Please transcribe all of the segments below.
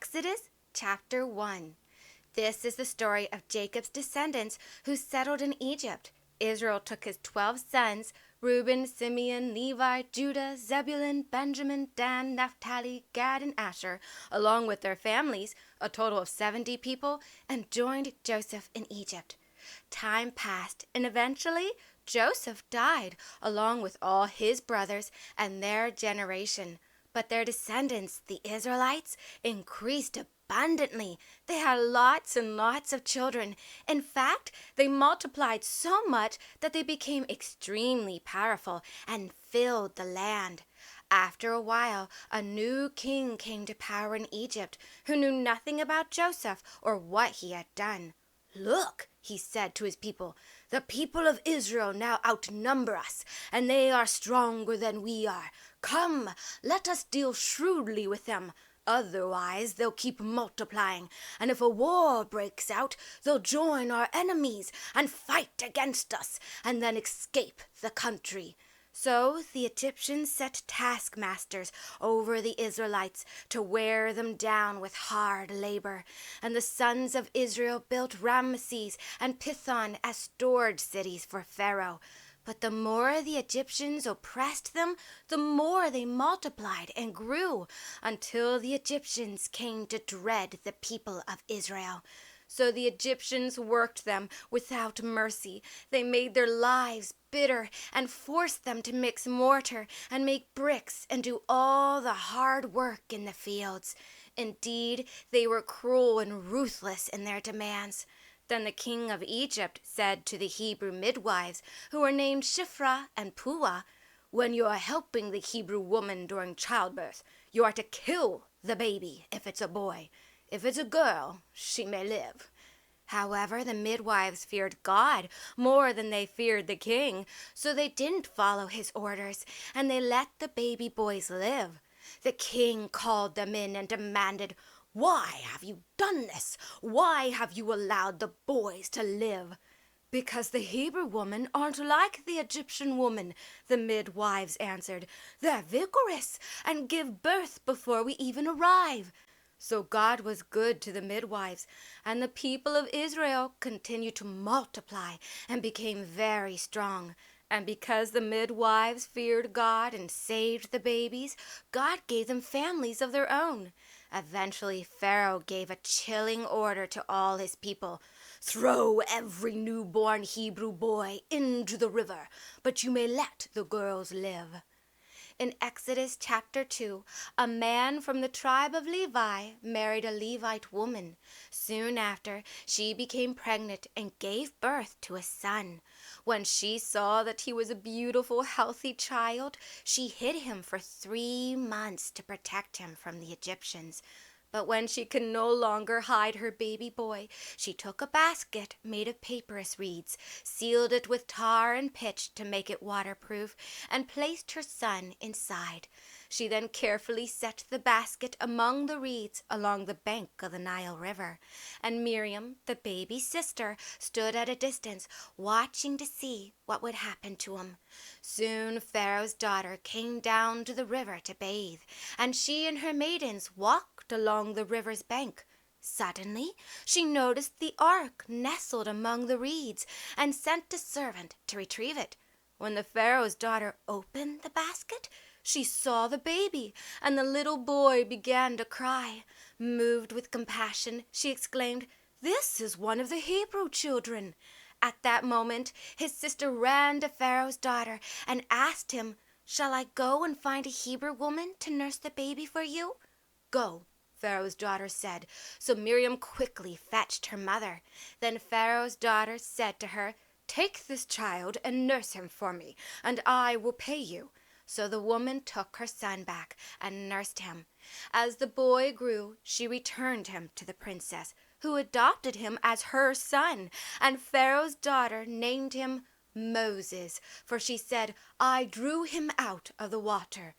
Exodus chapter 1. This is the story of Jacob's descendants who settled in Egypt. Israel took his 12 sons, Reuben, Simeon, Levi, Judah, Zebulun, Benjamin, Dan, Naphtali, Gad, and Asher, along with their families, a total of 70 people, and joined Joseph in Egypt. Time passed, and eventually Joseph died, along with all his brothers and their generation. But their descendants, the Israelites, increased abundantly. They had lots and lots of children. In fact, they multiplied so much that they became extremely powerful and filled the land. After a while, a new king came to power in Egypt who knew nothing about Joseph or what he had done. "Look," he said to his people, "the people of Israel now outnumber us, and they are stronger than we are. Come, let us deal shrewdly with them. Otherwise, they'll keep multiplying, and if a war breaks out, they'll join our enemies and fight against us, and then escape the country." So the Egyptians set taskmasters over the Israelites to wear them down with hard labor. And the sons of Israel built Ramesses and Pithom as storage cities for Pharaoh. But the more the Egyptians oppressed them, the more they multiplied and grew, until the Egyptians came to dread the people of Israel. So the Egyptians worked them without mercy. They made their lives bitter and forced them to mix mortar and make bricks and do all the hard work in the fields. Indeed, they were cruel and ruthless in their demands. Then the king of Egypt said to the Hebrew midwives, who were named Shiphrah and Puah, "When you are helping the Hebrew woman during childbirth, you are to kill the baby if it's a boy. If it's a girl, she may live." However, the midwives feared God more than they feared the king, so they didn't follow his orders, and they let the baby boys live. The king called them in and demanded, "Why have you done this? Why have you allowed the boys to live?" "Because the Hebrew women aren't like the Egyptian woman," the midwives answered. "They're vigorous and give birth before we even arrive." So God was good to the midwives, and the people of Israel continued to multiply and became very strong. And because the midwives feared God and saved the babies, God gave them families of their own. Eventually, Pharaoh gave a chilling order to all his people: "Throw every newborn Hebrew boy into the river, but you may let the girls live." In Exodus chapter 2, a man from the tribe of Levi married a Levite woman. Soon after, she became pregnant and gave birth to a son. When she saw that he was a beautiful, healthy child, she hid him for 3 months to protect him from the Egyptians. But when she could no longer hide her baby boy, she took a basket made of papyrus reeds, sealed it with tar and pitch to make it waterproof, and placed her son inside. She then carefully set the basket among the reeds along the bank of the Nile River, and Miriam, the baby's sister, stood at a distance, watching to see what would happen to him. Soon Pharaoh's daughter came down to the river to bathe, and she and her maidens walked along the river's bank. Suddenly, she noticed the ark nestled among the reeds and sent a servant to retrieve it. When the Pharaoh's daughter opened the basket, she saw the baby, and the little boy began to cry. Moved with compassion, she exclaimed, "This is one of the Hebrew children." At that moment, his sister ran to Pharaoh's daughter and asked him, "Shall I go and find a Hebrew woman to nurse the baby for you?" "Go," Pharaoh's daughter said. So Miriam quickly fetched her mother. Then Pharaoh's daughter said to her, "Take this child and nurse him for me, and I will pay you." So the woman took her son back and nursed him. As the boy grew, she returned him to the princess, who adopted him as her son, and Pharaoh's daughter named him Moses, for she said, "I drew him out of the water."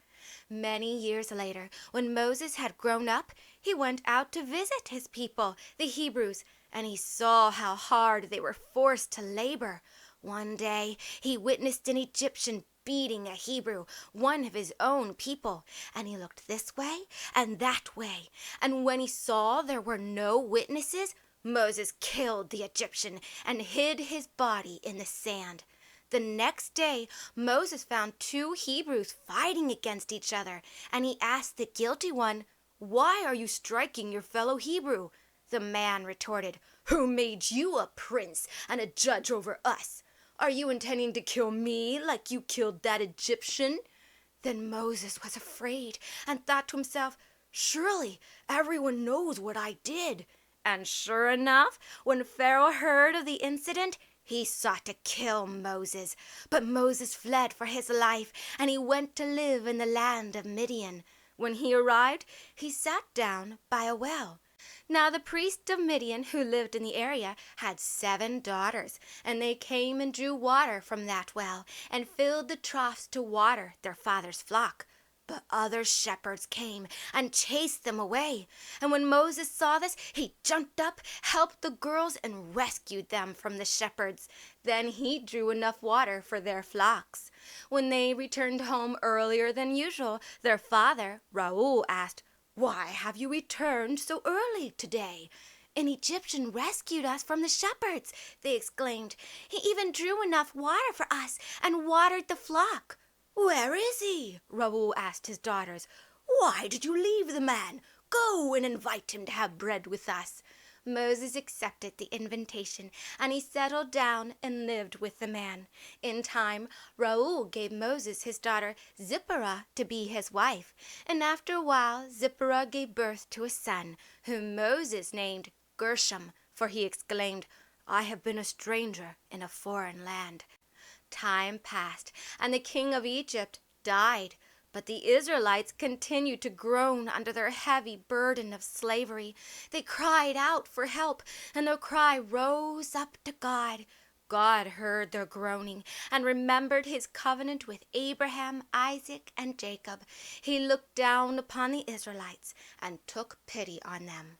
Many years later, when Moses had grown up, he went out to visit his people, the Hebrews, and he saw how hard they were forced to labor. One day, he witnessed an Egyptian beating a Hebrew, one of his own people, and he looked this way and that way. And when he saw there were no witnesses, Moses killed the Egyptian and hid his body in the sand. The next day, Moses found two Hebrews fighting against each other, and he asked the guilty one, "Why are you striking your fellow Hebrew?" The man retorted, "Who made you a prince and a judge over us? Are you intending to kill me like you killed that Egyptian?" Then Moses was afraid and thought to himself, "Surely everyone knows what I did." And sure enough, when Pharaoh heard of the incident, he sought to kill Moses. But Moses fled for his life, and he went to live in the land of Midian. When he arrived, he sat down by a well. Now the priest of Midian, who lived in the area, had 7 daughters, and they came and drew water from that well, and filled the troughs to water their father's flock. But other shepherds came and chased them away. And when Moses saw this, he jumped up, helped the girls, and rescued them from the shepherds. Then he drew enough water for their flocks. When they returned home earlier than usual, their father, Reuel, asked, "Why have you returned so early today?" "An Egyptian rescued us from the shepherds," they exclaimed. "He even drew enough water for us and watered the flock." "Where is he?" Reuel asked his daughters. "Why did you leave the man? Go and invite him to have bread with us." Moses accepted the invitation, and he settled down and lived with the man. In time, Reuel gave Moses his daughter Zipporah to be his wife, and after a while Zipporah gave birth to a son, whom Moses named Gershom, for he exclaimed, "I have been a stranger in a foreign land." Time passed, and the king of Egypt died, but the Israelites continued to groan under their heavy burden of slavery. They cried out for help, and their cry rose up to God. God heard their groaning and remembered his covenant with Abraham, Isaac, and Jacob. He looked down upon the Israelites and took pity on them.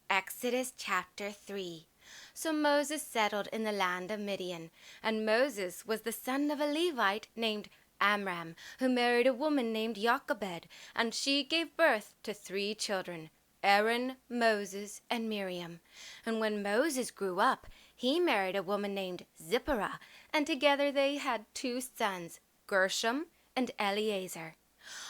Exodus chapter 3. So Moses settled in the land of Midian, and Moses was the son of a Levite named Amram, who married a woman named Jochebed, and she gave birth to 3 children, Aaron, Moses, and Miriam. And when Moses grew up, he married a woman named Zipporah, and together they had 2 sons, Gershom and Eleazar.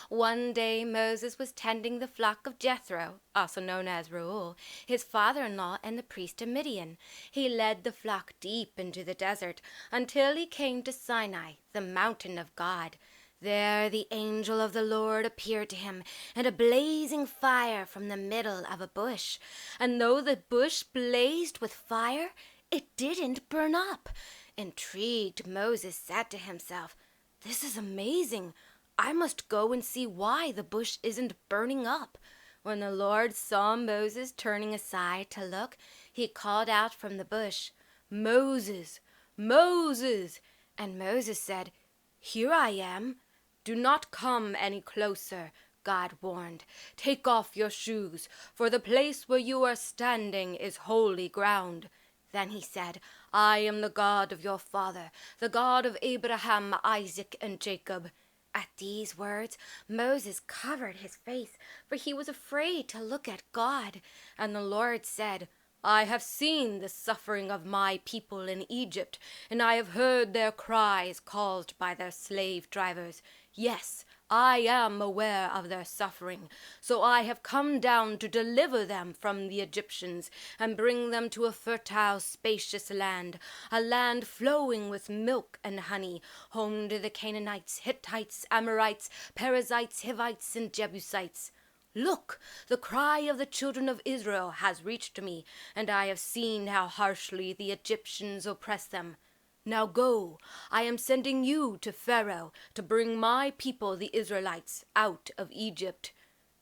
One day Moses was tending the flock of Jethro, also known as Reuel, his father-in-law and the priest of Midian. He led the flock deep into the desert until he came to Sinai, the mountain of God. There the angel of the Lord appeared to him in a blazing fire from the middle of a bush. And though the bush blazed with fire, it didn't burn up. Intrigued, Moses said to himself, "This is amazing. I must go and see why the bush isn't burning up." When the Lord saw Moses turning aside to look, he called out from the bush, "Moses, Moses!" And Moses said, "Here I am." "Do not come any closer," God warned. "Take off your shoes, for the place where you are standing is holy ground." Then he said, "I am the God of your father, the God of Abraham, Isaac, and Jacob." At these words, Moses covered his face, for he was afraid to look at God. And the Lord said, "I have seen the suffering of my people in Egypt, and I have heard their cries caused by their slave drivers. Yes, I am aware of their suffering, so I have come down to deliver them from the Egyptians and bring them to a fertile, spacious land, a land flowing with milk and honey, home to the Canaanites, Hittites, Amorites, Perizzites, Hivites, and Jebusites. Look, the cry of the children of Israel has reached me, and I have seen how harshly the Egyptians oppress them. Now go, I am sending you to Pharaoh to bring my people, the Israelites, out of Egypt."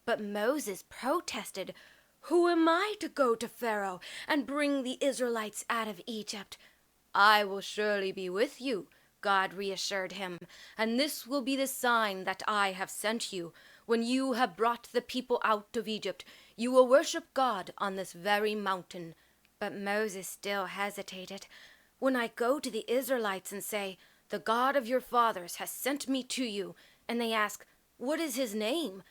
But Moses protested, "Who am I to go to Pharaoh and bring the Israelites out of Egypt?" "I will surely be with you," God reassured him, "and this will be the sign that I have sent you. When you have brought the people out of Egypt, you will worship God on this very mountain." But Moses still hesitated. "When I go to the Israelites and say, "The God of your fathers has sent me to you." And they ask, "What is his name?"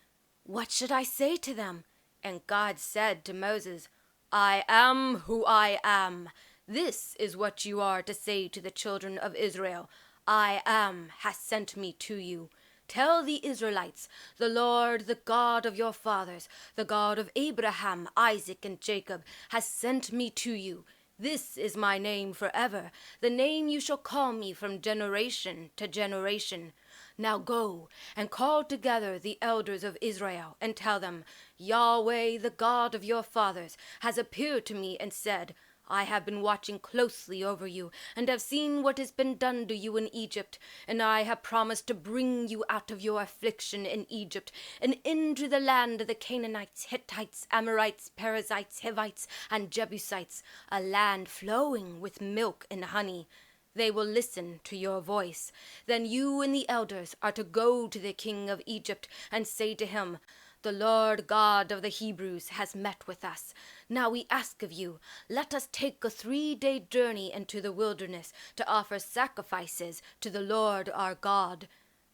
"What should I say to them?" And God said to Moses, "I am who I am. This is what you are to say to the children of Israel. I am has sent me to you. Tell the Israelites, the Lord, the God of your fathers, the God of Abraham, Isaac, and Jacob, has sent me to you. This is my name forever, the name you shall call me from generation to generation. Now go and call together the elders of Israel and tell them, Yahweh, the God of your fathers, has appeared to me and said, I have been watching closely over you, and have seen what has been done to you in Egypt, and I have promised to bring you out of your affliction in Egypt, and into the land of the Canaanites, Hittites, Amorites, Perizzites, Hivites, and Jebusites, a land flowing with milk and honey. They will listen to your voice. Then you and the elders are to go to the king of Egypt and say to him, The Lord God of the Hebrews has met with us. Now we ask of you, let us take a 3-day journey into the wilderness to offer sacrifices to the Lord our God.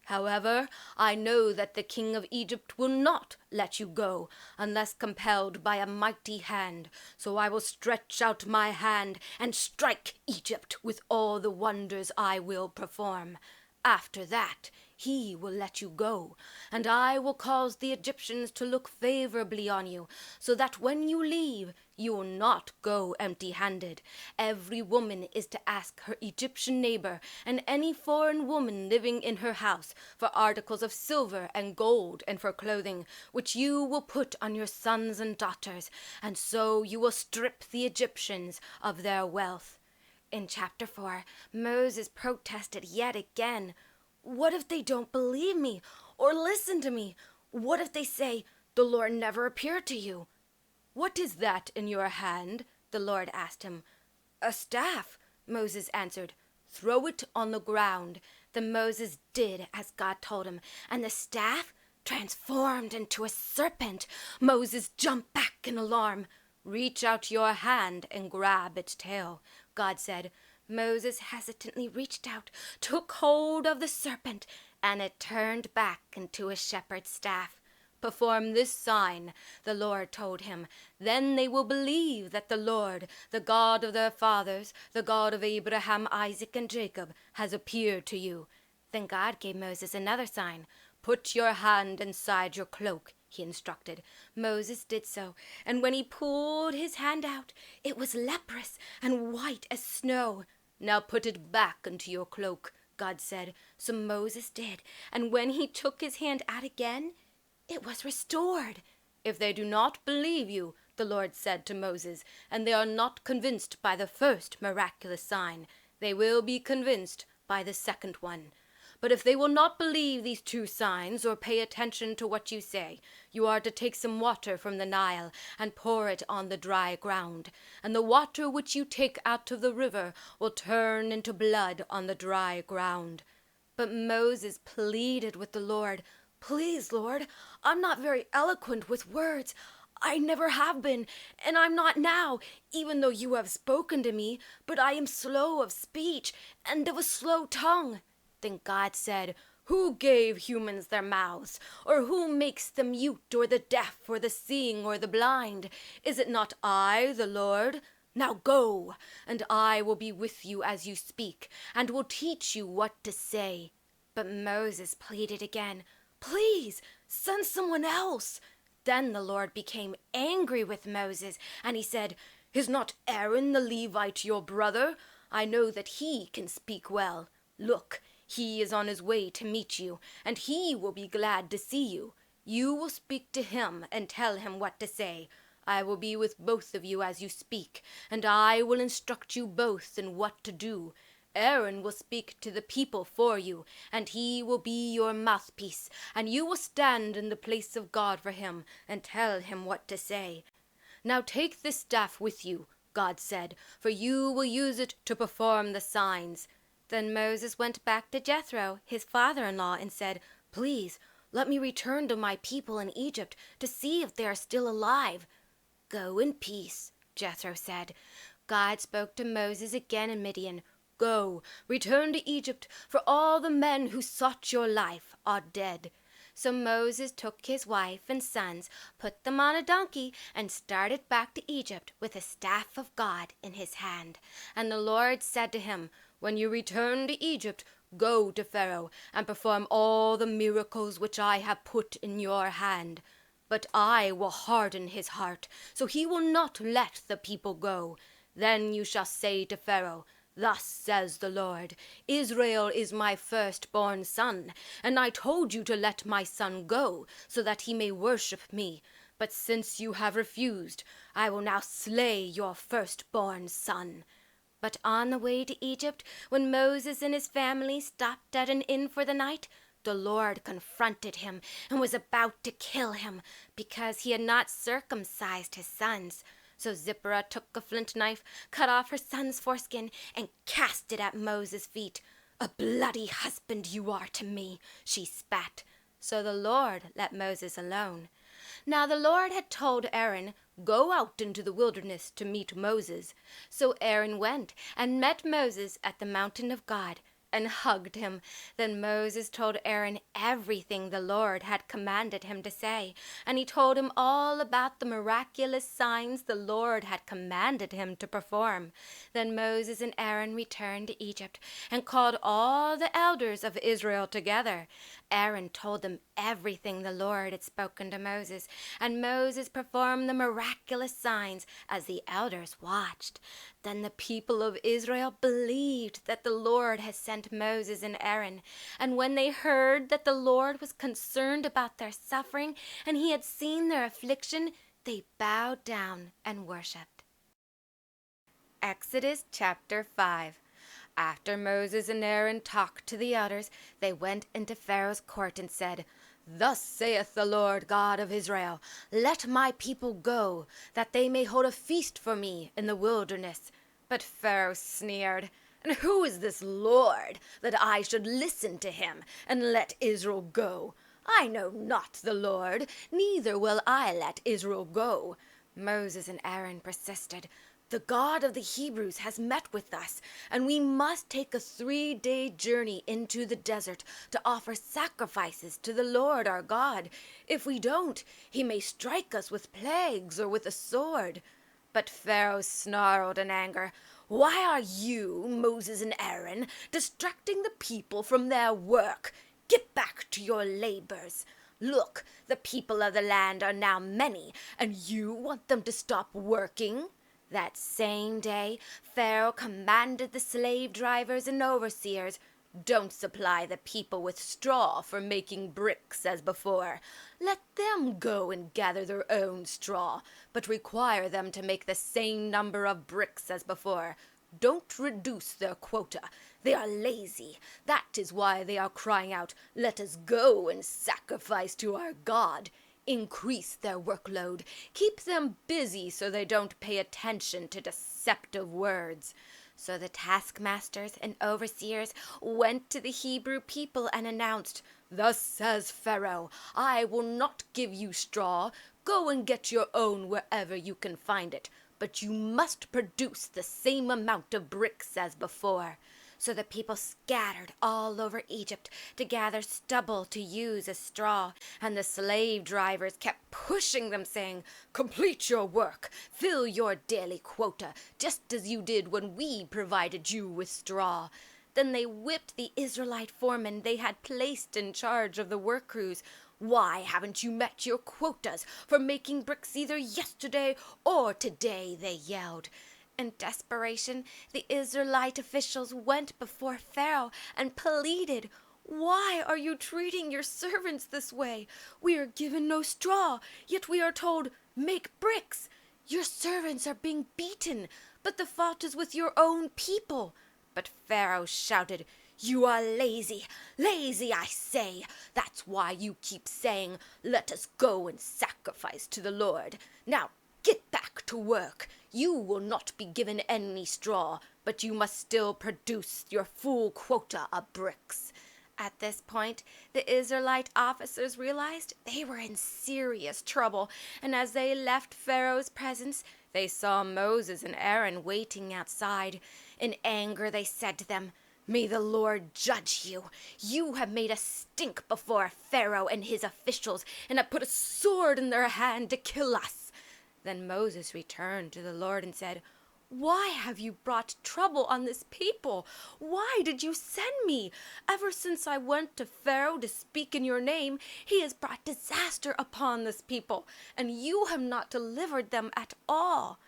However, I know that the king of Egypt will not let you go unless compelled by a mighty hand. So I will stretch out my hand and strike Egypt with all the wonders I will perform. After that, he will let you go, and I will cause the Egyptians to look favorably on you, so that when you leave, you will not go empty-handed. Every woman is to ask her Egyptian neighbor and any foreign woman living in her house for articles of silver and gold and for clothing, which you will put on your sons and daughters, and so you will strip the Egyptians of their wealth. In chapter 4, Moses protested yet again. What if they don't believe me or listen to me? What if they say, The Lord never appeared to you? What is that in your hand? The Lord asked him. A staff, Moses answered. Throw it on the ground. Then Moses did as God told him, and the staff transformed into a serpent. Moses jumped back in alarm. Reach out your hand and grab its tail, God said. Moses hesitantly reached out, took hold of the serpent, and it turned back into a shepherd's staff. Perform this sign, the Lord told him. Then they will believe that the Lord, the God of their fathers, the God of Abraham, Isaac, and Jacob, has appeared to you. Then God gave Moses another sign. Put your hand inside your cloak, he instructed. Moses did so, and when he pulled his hand out, it was leprous and white as snow. Now put it back into your cloak, God said. So Moses did, and when he took his hand out again, it was restored. If they do not believe you, the Lord said to Moses, and they are not convinced by the first miraculous sign, they will be convinced by the second one. But if they will not believe these 2 signs or pay attention to what you say, you are to take some water from the Nile and pour it on the dry ground. And the water which you take out of the river will turn into blood on the dry ground. But Moses pleaded with the Lord, Please, Lord, I'm not very eloquent with words. I never have been, and I'm not now, even though you have spoken to me. But I am slow of speech and of a slow tongue. Then God said, Who gave humans their mouths? Or who makes the mute or the deaf or the seeing or the blind? Is it not I, the Lord? Now go, and I will be with you as you speak, and will teach you what to say. But Moses pleaded again, Please, send someone else. Then the Lord became angry with Moses, and he said, Is not Aaron the Levite your brother? I know that he can speak well. Look, he is on his way to meet you, and he will be glad to see you. You will speak to him and tell him what to say. I will be with both of you as you speak, and I will instruct you both in what to do. Aaron will speak to the people for you, and he will be your mouthpiece, and you will stand in the place of God for him and tell him what to say. Now take this staff with you, God said, for you will use it to perform the signs. Then Moses went back to Jethro, his father-in-law, and said, Please, let me return to my people in Egypt to see if they are still alive. Go in peace, Jethro said. God spoke to Moses again in Midian. Go, return to Egypt, for all the men who sought your life are dead." So Moses took his wife and sons, put them on a donkey, and started back to Egypt with the staff of God in his hand. And the Lord said to him, "When you return to Egypt, go to Pharaoh and perform all the miracles which I have put in your hand. But I will harden his heart, so he will not let the people go. Then you shall say to Pharaoh, 'Thus says the Lord, Israel is my firstborn son, and I told you to let my son go, so that he may worship me. But since you have refused, I will now slay your firstborn son.'" But on the way to Egypt, when Moses and his family stopped at an inn for the night, the Lord confronted him and was about to kill him because he had not circumcised his sons. So Zipporah took a flint knife, cut off her son's foreskin, and cast it at Moses' feet. "A bloody husband you are to me," she spat. So the Lord let Moses alone. Now the Lord had told Aaron, "Go out into the wilderness to meet Moses." So Aaron went and met Moses at the mountain of God and hugged him. Then Moses told Aaron everything the Lord had commanded him to say, and he told him all about the miraculous signs the Lord had commanded him to perform. Then Moses and Aaron returned to Egypt and called all the elders of Israel together. Aaron told them everything the Lord had spoken to Moses, and Moses performed the miraculous signs as the elders watched. Then the people of Israel believed that the Lord had sent Moses and Aaron, and when they heard that the Lord was concerned about their suffering and he had seen their affliction, they bowed down and worshipped. Exodus chapter 5. After Moses and Aaron talked to the elders, they went into Pharaoh's court and said, "Thus saith the Lord God of Israel, let my people go, that they may hold a feast for me in the wilderness." But Pharaoh sneered, "And who is this Lord, that I should listen to him and let Israel go? I know not the Lord, neither will I let Israel go." Moses and Aaron persisted. "The God of the Hebrews has met with us, and we must take a 3-day journey into the desert to offer sacrifices to the Lord our God. If we don't, he may strike us with plagues or with a sword." But Pharaoh snarled in anger, "Why are you, Moses and Aaron, distracting the people from their work? Get back to your labors. Look, the people of the land are now many, and you want them to stop working?" That same day, Pharaoh commanded the slave drivers and overseers, "Don't supply the people with straw for making bricks as before. Let them go and gather their own straw, but require them to make the same number of bricks as before. Don't reduce their quota. They are lazy. That is why they are crying out, 'Let us go and sacrifice to our God.' Increase their workload. Keep them busy so they don't pay attention to deceptive words." So the taskmasters and overseers went to the Hebrew people and announced, "Thus says Pharaoh, I will not give you straw. Go and get your own wherever you can find it. But you must produce the same amount of bricks as before." So the people scattered all over Egypt to gather stubble to use as straw, and the slave drivers kept pushing them, saying, "Complete your work, fill your daily quota, just as you did when we provided you with straw." Then they whipped the Israelite foremen they had placed in charge of the work crews. "Why haven't you met your quotas for making bricks either yesterday or today?" they yelled. In desperation, the Israelite officials went before Pharaoh and pleaded, "Why are you treating your servants this way? We are given no straw, yet we are told, 'Make bricks.' Your servants are being beaten, but the fault is with your own people." But Pharaoh shouted, "You are lazy, lazy, I say. That's why you keep saying, 'Let us go and sacrifice to the Lord.' Now get back to work. You will not be given any straw, but you must still produce your full quota of bricks." At this point, the Israelite officers realized they were in serious trouble, and as they left Pharaoh's presence, they saw Moses and Aaron waiting outside. In anger they said to them, "May the Lord judge you. You have made us stink before Pharaoh and his officials, and have put a sword in their hand to kill us." Then Moses returned to the Lord and said, "Why have you brought trouble on this people? Why did you send me? Ever since I went to Pharaoh to speak in your name, he has brought disaster upon this people, and you have not delivered them at all."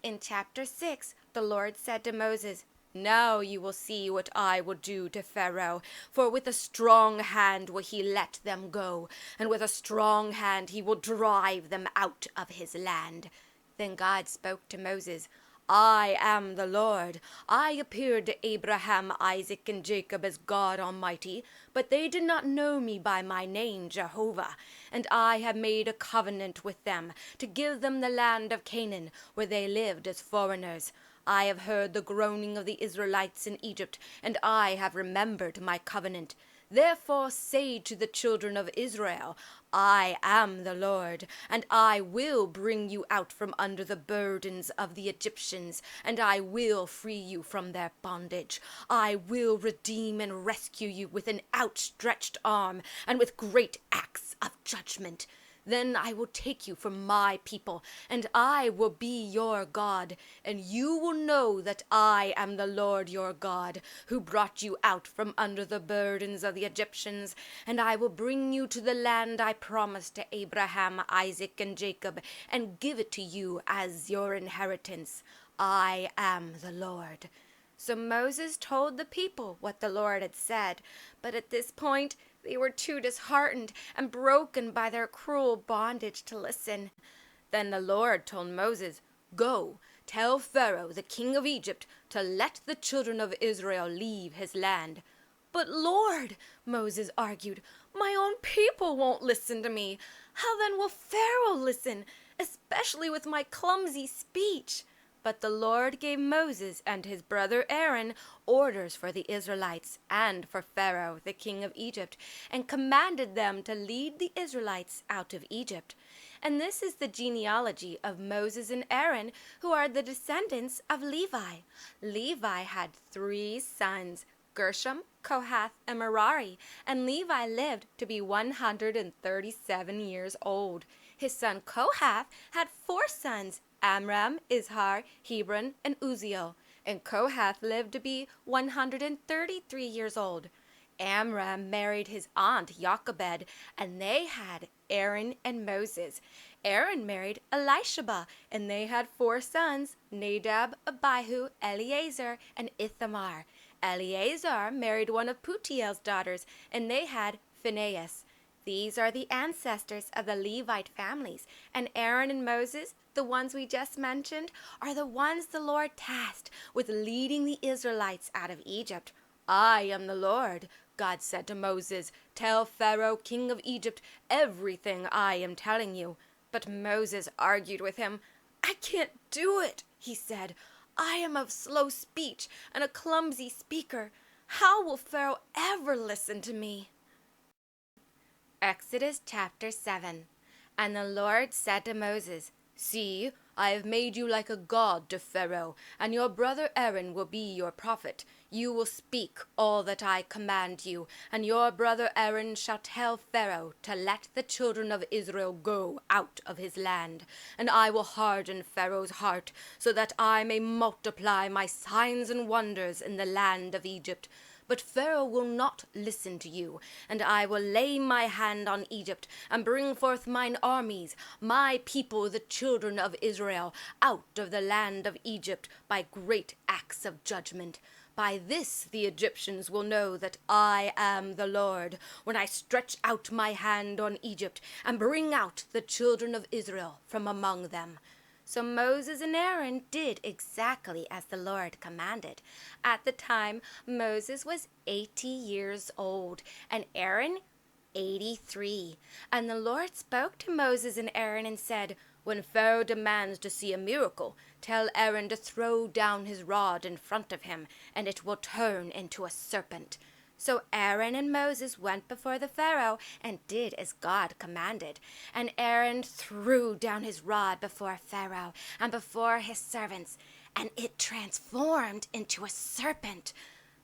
In chapter 6, the Lord said to Moses, "Now you will see what I will do to Pharaoh, for with a strong hand will he let them go, and with a strong hand he will drive them out of his land." Then God spoke to Moses, "I am the Lord. I appeared to Abraham, Isaac, and Jacob as God Almighty, but they did not know me by my name, Jehovah. And I have made a covenant with them to give them the land of Canaan, where they lived as foreigners. I have heard the groaning of the Israelites in Egypt, and I have remembered my covenant. Therefore say to the children of Israel, I am the Lord, and I will bring you out from under the burdens of the Egyptians, and I will free you from their bondage. I will redeem and rescue you with an outstretched arm and with great acts of judgment. Then I will take you for my people, and I will be your God, and you will know that I am the Lord your God, who brought you out from under the burdens of the Egyptians, and I will bring you to the land I promised to Abraham, Isaac, and Jacob, and give it to you as your inheritance. I am the Lord." So Moses told the people what the Lord had said, but at this point they were too disheartened and broken by their cruel bondage to listen. Then the Lord told Moses, "Go, tell Pharaoh, the king of Egypt, to let the children of Israel leave his land." "But Lord," Moses argued, "my own people won't listen to me. How then will Pharaoh listen, especially with my clumsy speech?" But the Lord gave Moses and his brother Aaron orders for the Israelites and for Pharaoh, the king of Egypt, and commanded them to lead the Israelites out of Egypt. And this is the genealogy of Moses and Aaron, who are the descendants of Levi. Levi had 3 sons, Gershom, Kohath, and Merari, and Levi lived to be 137 years old. His son Kohath had 4 sons, Amram, Izhar, Hebron, and Uzziel, and Kohath lived to be 133 years old. Amram married his aunt Jochebed, and they had Aaron and Moses. Aaron married Elisheba, and they had 4 sons, Nadab, Abihu, Eleazar, and Ithamar. Eleazar married one of Putiel's daughters, and they had Phinehas. These are the ancestors of the Levite families, and Aaron and Moses, the ones we just mentioned, are the ones the Lord tasked with leading the Israelites out of Egypt. "I am the Lord," God said to Moses. "Tell Pharaoh, king of Egypt, everything I am telling you." But Moses argued with him. "I can't do it," he said. "I am of slow speech and a clumsy speaker. How will Pharaoh ever listen to me?" Exodus chapter 7. And the Lord said to Moses, "See, I have made you like a god to Pharaoh, and your brother Aaron will be your prophet. You will speak all that I command you, and your brother Aaron shall tell Pharaoh to let the children of Israel go out of his land. And I will harden Pharaoh's heart, so that I may multiply my signs and wonders in the land of Egypt. But Pharaoh will not listen to you, and I will lay my hand on Egypt, and bring forth mine armies, my people the children of Israel, out of the land of Egypt by great acts of judgment. By this the Egyptians will know that I am the Lord, when I stretch out my hand on Egypt, and bring out the children of Israel from among them." So Moses and Aaron did exactly as the Lord commanded. At the time, Moses was 80 years old, and Aaron 83. And the Lord spoke to Moses and Aaron and said, "When Pharaoh demands to see a miracle, tell Aaron to throw down his rod in front of him, and it will turn into a serpent." So Aaron and Moses went before the Pharaoh and did as God commanded. And Aaron threw down his rod before Pharaoh and before his servants, and it transformed into a serpent.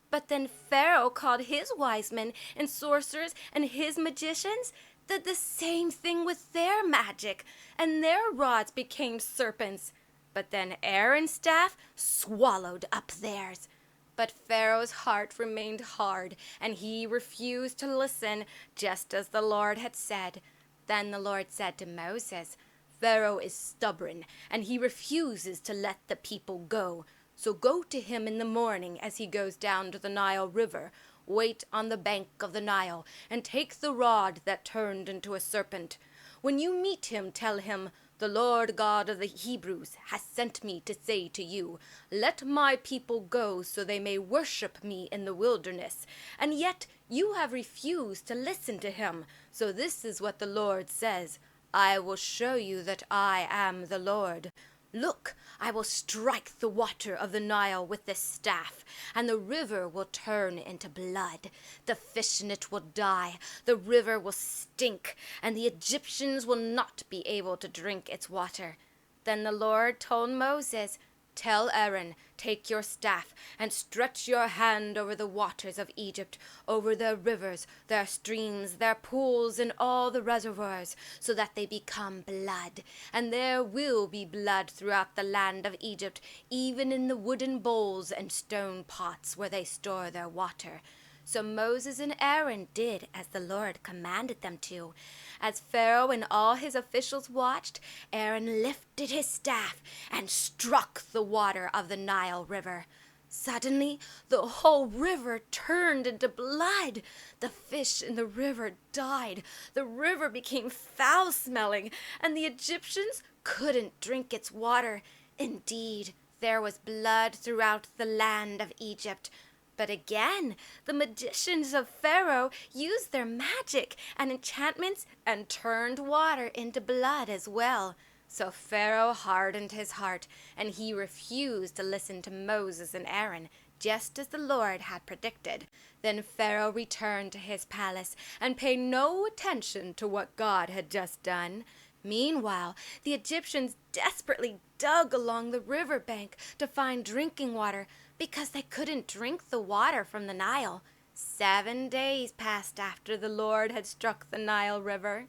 But then Pharaoh called his wise men and sorcerers, and his magicians did the same thing with their magic, and their rods became serpents. But then Aaron's staff swallowed up theirs. But Pharaoh's heart remained hard, and he refused to listen, just as the Lord had said. Then the Lord said to Moses, "Pharaoh is stubborn, and he refuses to let the people go. So go to him in the morning as he goes down to the Nile River. Wait on the bank of the Nile, and take the rod that turned into a serpent. When you meet him, tell him, 'The Lord God of the Hebrews has sent me to say to you, let my people go so they may worship me in the wilderness. And yet you have refused to listen to him. So this is what the Lord says, I will show you that I am the Lord. Look, I will strike the water of the Nile with this staff, and the river will turn into blood. The fish in it will die, the river will stink, and the Egyptians will not be able to drink its water.' Then the Lord told Moses, 'Tell Aaron, take your staff, and stretch your hand over the waters of Egypt, over their rivers, their streams, their pools, and all the reservoirs, so that they become blood. And there will be blood throughout the land of Egypt, even in the wooden bowls and stone pots where they store their water.' So Moses and Aaron did as the Lord commanded them to. As Pharaoh and all his officials watched, Aaron lifted his staff and struck the water of the Nile River. Suddenly, the whole river turned into blood. The fish in the river died. The river became foul-smelling, and the Egyptians couldn't drink its water. Indeed, there was blood throughout the land of Egypt. But again, the magicians of Pharaoh used their magic and enchantments and turned water into blood as well. So Pharaoh hardened his heart, and he refused to listen to Moses and Aaron, just as the Lord had predicted. Then Pharaoh returned to his palace and paid no attention to what God had just done. Meanwhile, the Egyptians desperately dug along the river bank to find drinking water, because they couldn't drink the water from the Nile. 7 days passed after the Lord had struck the Nile River.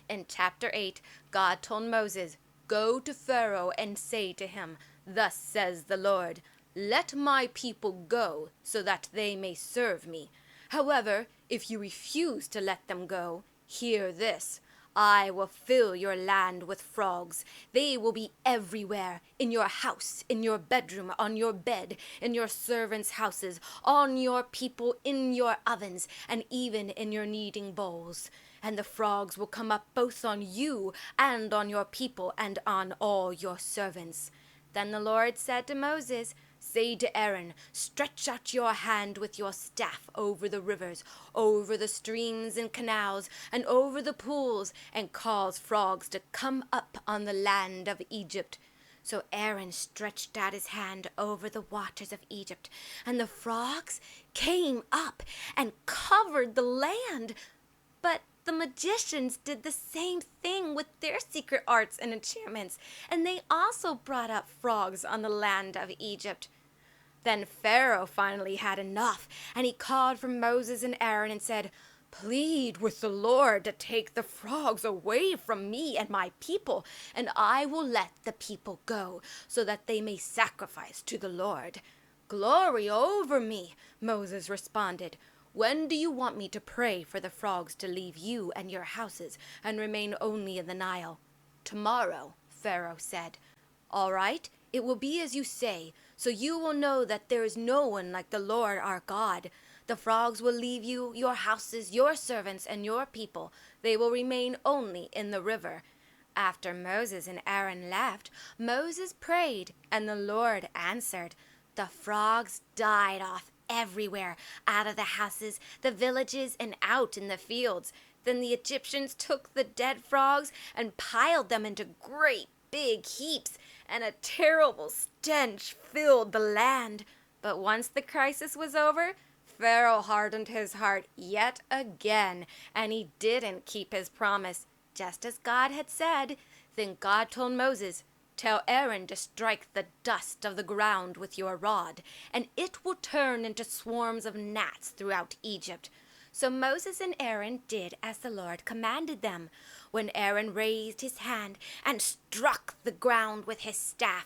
In chapter 8, God told Moses, "Go to Pharaoh and say to him, 'Thus says the Lord, let my people go so that they may serve me. However, if you refuse to let them go, hear this. I will fill your land with frogs. They will be everywhere, in your house, in your bedroom, on your bed, in your servants' houses, on your people, in your ovens, and even in your kneading bowls. And the frogs will come up both on you and on your people and on all your servants.' Then the Lord said to Moses, 'Say to Aaron, stretch out your hand with your staff over the rivers, over the streams and canals, and over the pools, and cause frogs to come up on the land of Egypt.' So Aaron stretched out his hand over the waters of Egypt, and the frogs came up and covered the land. But the magicians did the same thing with their secret arts and enchantments, and they also brought up frogs on the land of Egypt. Then Pharaoh finally had enough, and he called for Moses and Aaron and said, 'Plead with the Lord to take the frogs away from me and my people, and I will let the people go, so that they may sacrifice to the Lord.' 'Glory over me,' Moses responded. 'When do you want me to pray for the frogs to leave you and your houses and remain only in the Nile?' 'Tomorrow,' Pharaoh said. 'All right, it will be as you say, so you will know that there is no one like the Lord our God. The frogs will leave you, your houses, your servants, and your people. They will remain only in the river.' After Moses and Aaron left, Moses prayed, and the Lord answered. The frogs died off everywhere, out of the houses, the villages, and out in the fields. Then the Egyptians took the dead frogs and piled them into great big heaps, and a terrible stench filled the land. But once the crisis was over, Pharaoh hardened his heart yet again, and he didn't keep his promise, just as God had said. Then God told Moses, Tell Aaron to strike the dust of the ground with your rod, and it will turn into swarms of gnats throughout Egypt." So Moses and Aaron did as the Lord commanded them. When Aaron raised his hand and struck the ground with his staff,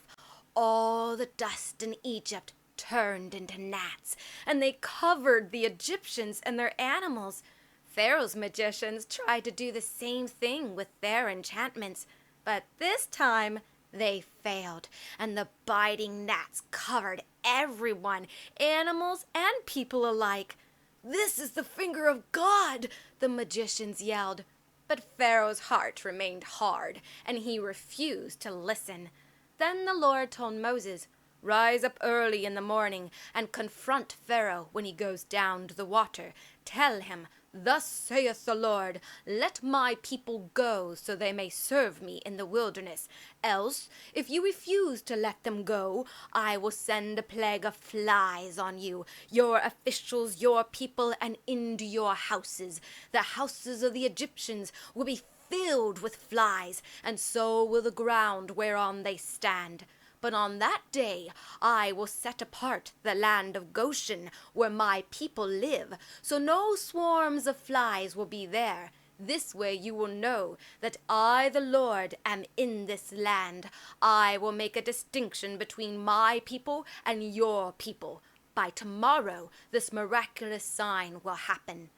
all the dust in Egypt turned into gnats, and they covered the Egyptians and their animals. Pharaoh's magicians tried to do the same thing with their enchantments, but this time they failed, and the biting gnats covered everyone, animals and people alike. "This is the finger of God," the magicians yelled. But Pharaoh's heart remained hard, and he refused to listen. Then the Lord told Moses, "Rise up early in the morning and confront Pharaoh when he goes down to the water. Tell him, 'Thus saith the Lord, let my people go so they may serve me in the wilderness. Else, if you refuse to let them go, I will send a plague of flies on you, your officials, your people, and into your houses. The houses of the Egyptians will be filled with flies, and so will the ground whereon they stand. But on that day I will set apart the land of Goshen, where my people live, so no swarms of flies will be there. This way you will know that I, the Lord, am in this land. I will make a distinction between my people and your people. By tomorrow this miraculous sign will happen.'"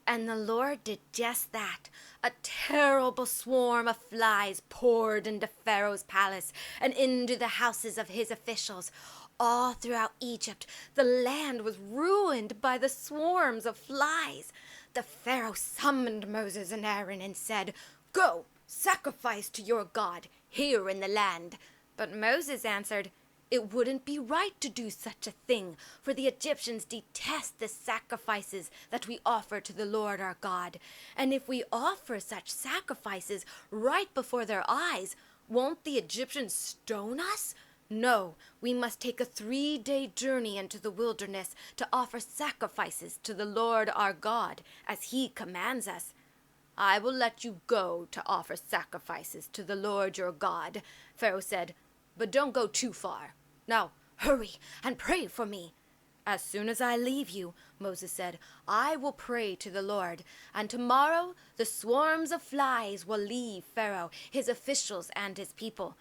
And the Lord did just that. A terrible swarm of flies poured into Pharaoh's palace and into the houses of his officials. All throughout Egypt, the land was ruined by the swarms of flies. The Pharaoh summoned Moses and Aaron and said, "Go, sacrifice to your God here in the land." But Moses answered, "It wouldn't be right to do such a thing, for the Egyptians detest the sacrifices that we offer to the Lord our God. And if we offer such sacrifices right before their eyes, won't the Egyptians stone us? No, we must take a 3-day journey into the wilderness to offer sacrifices to the Lord our God, as he commands us." "I will let you go to offer sacrifices to the Lord your God," Pharaoh said, "but don't go too far. Now, hurry and pray for me." "As soon as I leave you," Moses said, "I will pray to the Lord, and tomorrow the swarms of flies will leave Pharaoh, his officials, and his people.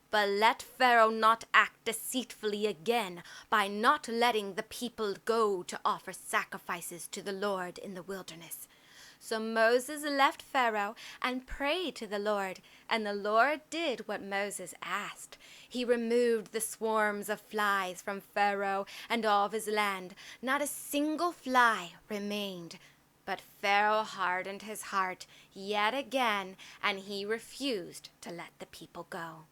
But let Pharaoh not act deceitfully again by not letting the people go to offer sacrifices to the Lord in the wilderness." So Moses left Pharaoh and prayed to the Lord, and the Lord did what Moses asked. He removed the swarms of flies from Pharaoh and all of his land. Not a single fly remained. But Pharaoh hardened his heart yet again, and he refused to let the people go.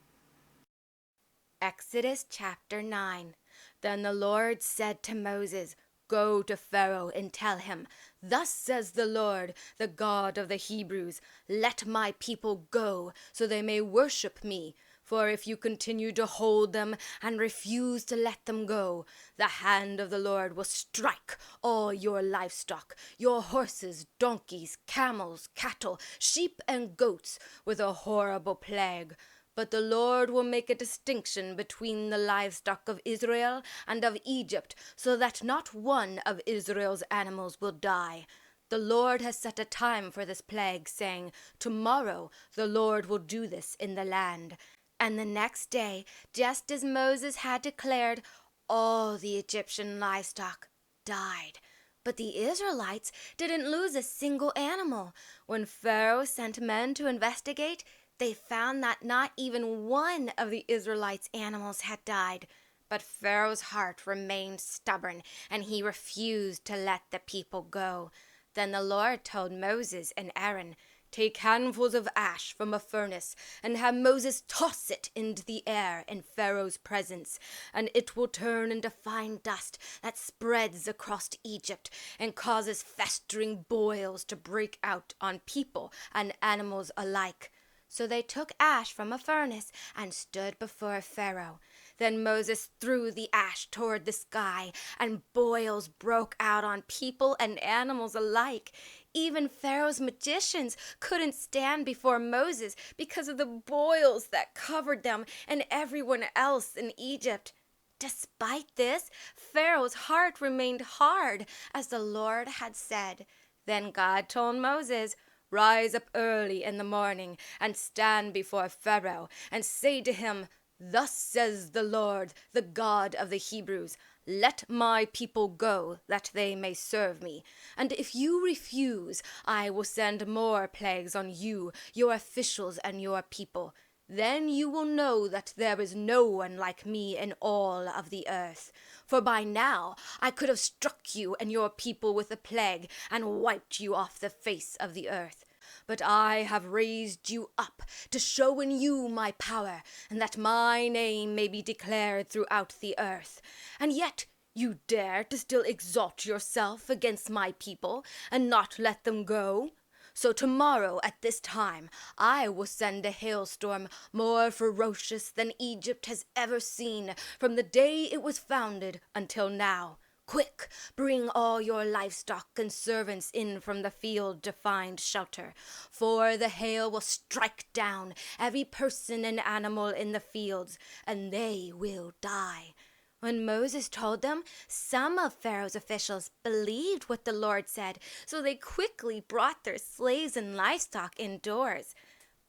Exodus chapter 9. Then the Lord said to Moses, "Go to Pharaoh and tell him, 'Thus says the Lord, the God of the Hebrews, let my people go, so they may worship me. For if you continue to hold them and refuse to let them go, the hand of the Lord will strike all your livestock, your horses, donkeys, camels, cattle, sheep, and goats, with a horrible plague. But the Lord will make a distinction between the livestock of Israel and of Egypt, so that not one of Israel's animals will die. The Lord has set a time for this plague, saying, Tomorrow the Lord will do this in the land." And the next day, just as Moses had declared, all the Egyptian livestock died. But the Israelites didn't lose a single animal. When Pharaoh sent men to investigate, they found that not even one of the Israelites' animals had died. But Pharaoh's heart remained stubborn, and he refused to let the people go. Then the Lord told Moses and Aaron, "Take handfuls of ash from a furnace, and have Moses toss it into the air in Pharaoh's presence, and it will turn into fine dust that spreads across Egypt and causes festering boils to break out on people and animals alike." So they took ash from a furnace and stood before Pharaoh. Then Moses threw the ash toward the sky, and boils broke out on people and animals alike. Even Pharaoh's magicians couldn't stand before Moses because of the boils that covered them and everyone else in Egypt. Despite this, Pharaoh's heart remained hard, as the Lord had said. Then God told Moses, "Rise up early in the morning and stand before Pharaoh and say to him, 'Thus says the Lord, the God of the Hebrews, let my people go, that they may serve me. And if you refuse, I will send more plagues on you, your officials, and your people. Then you will know that there is no one like me in all of the earth. For by now I could have struck you and your people with a plague and wiped you off the face of the earth. But I have raised you up to show in you my power, and that my name may be declared throughout the earth. And yet you dare to still exalt yourself against my people and not let them go? So tomorrow at this time I will send a hailstorm more ferocious than Egypt has ever seen from the day it was founded until now. Quick, bring all your livestock and servants in from the field to find shelter, for the hail will strike down every person and animal in the fields, and they will die." When Moses told them, some of Pharaoh's officials believed what the Lord said, so they quickly brought their slaves and livestock indoors.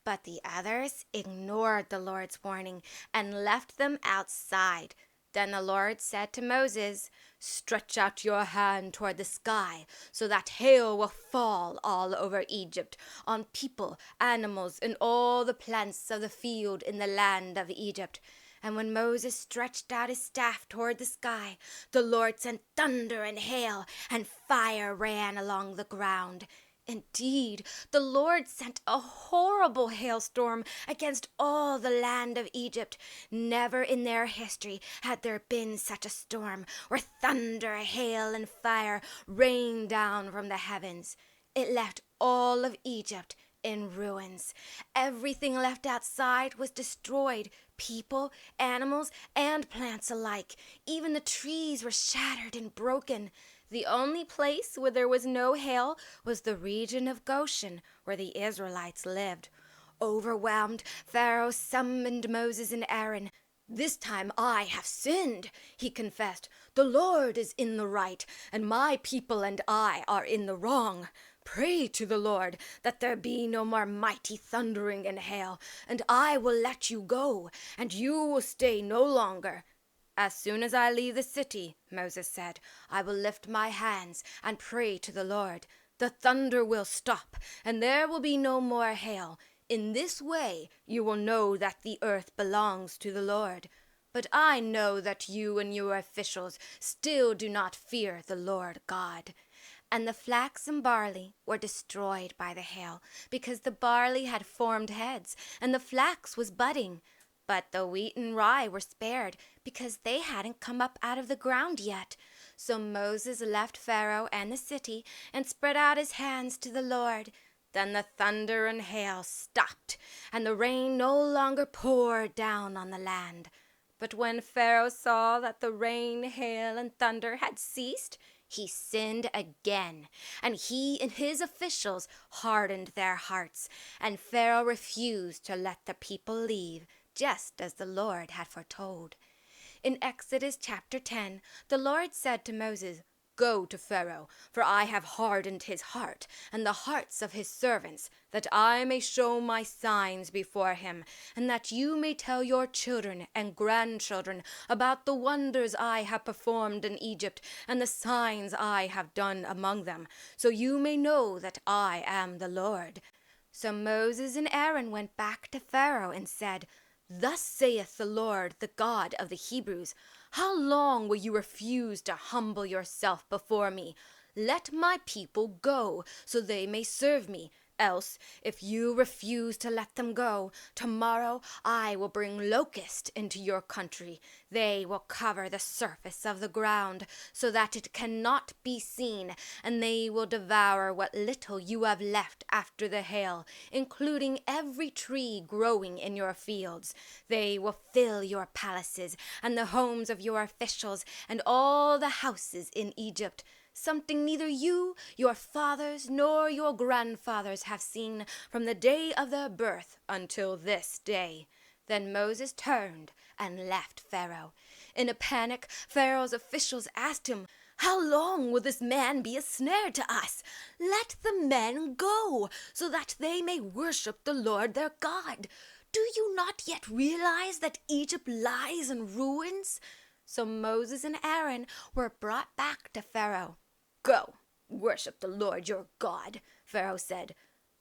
But the others ignored the Lord's warning and left them outside. Then the Lord said to Moses, "Stretch out your hand toward the sky, so that hail will fall all over Egypt, on people, animals, and all the plants of the field in the land of Egypt." And when Moses stretched out his staff toward the sky, the Lord sent thunder and hail, and fire ran along the ground. Indeed, the Lord sent a horrible hailstorm against all the land of Egypt. Never in their history had there been such a storm, where thunder, hail, and fire rained down from the heavens. It left all of Egypt in ruins. Everything left outside was destroyed, people, animals, and plants alike. Even the trees were shattered and broken. The only place where there was no hail was the region of Goshen, where the Israelites lived. Overwhelmed, Pharaoh summoned Moses and Aaron. "This time I have sinned," he confessed. "The Lord is in the right, and my people and I are in the wrong. Pray to the Lord that there be no more mighty thundering and hail, and I will let you go, and you will stay no longer." "As soon as I leave the city," Moses said, "I will lift my hands and pray to the Lord. The thunder will stop, and there will be no more hail. In this way you will know that the earth belongs to the Lord. But I know that you and your officials still do not fear the Lord God." And the flax and barley were destroyed by the hail, because the barley had formed heads, and the flax was budding. But the wheat and rye were spared, because they hadn't come up out of the ground yet. So Moses left Pharaoh and the city, and spread out his hands to the Lord. Then the thunder and hail stopped, and the rain no longer poured down on the land. But when Pharaoh saw that the rain, hail, and thunder had ceased, he sinned again, and he and his officials hardened their hearts, and Pharaoh refused to let the people leave, just as the Lord had foretold. In Exodus chapter 10, the Lord said to Moses, "Go to Pharaoh, for I have hardened his heart and the hearts of his servants, that I may show my signs before him, and that you may tell your children and grandchildren about the wonders I have performed in Egypt and the signs I have done among them, so you may know that I am the Lord." So Moses and Aaron went back to Pharaoh and said, "Thus saith the Lord, the God of the Hebrews, how long will you refuse to humble yourself before me? Let my people go, so they may serve me. Else, if you refuse to let them go, tomorrow I will bring locusts into your country. They will cover the surface of the ground so that it cannot be seen, and they will devour what little you have left after the hail, including every tree growing in your fields. They will fill your palaces and the homes of your officials and all the houses in Egypt. Something neither you, your fathers, nor your grandfathers have seen from the day of their birth until this day. Then Moses turned and left Pharaoh. In a panic, Pharaoh's officials asked him, "How long will this man be a snare to us? Let the men go, so that they may worship the Lord their God. Do you not yet realize that Egypt lies in ruins?" So Moses and Aaron were brought back to Pharaoh. "Go, worship the Lord your God," Pharaoh said.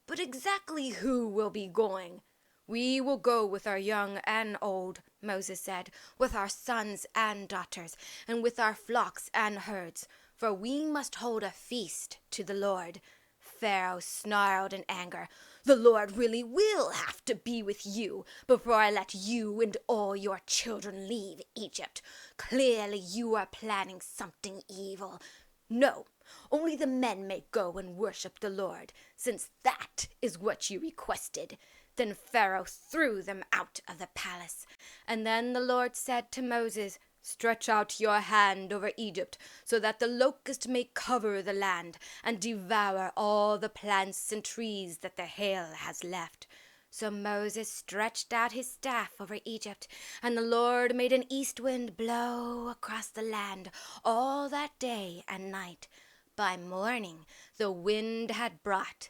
"But exactly who will be going?" "We will go with our young and old," Moses said, "with our sons and daughters, and with our flocks and herds, for we must hold a feast to the Lord." Pharaoh snarled in anger. "The Lord really will have to be with you before I let you and all your children leave Egypt. Clearly you are planning something evil. No, only the men may go and worship the Lord, since that is what you requested." Then Pharaoh threw them out of the palace. And then the Lord said to Moses, "Stretch out your hand over Egypt, so that the locust may cover the land and devour all the plants and trees that the hail has left." So Moses stretched out his staff over Egypt, and the Lord made an east wind blow across the land all that day and night. By morning, the wind had brought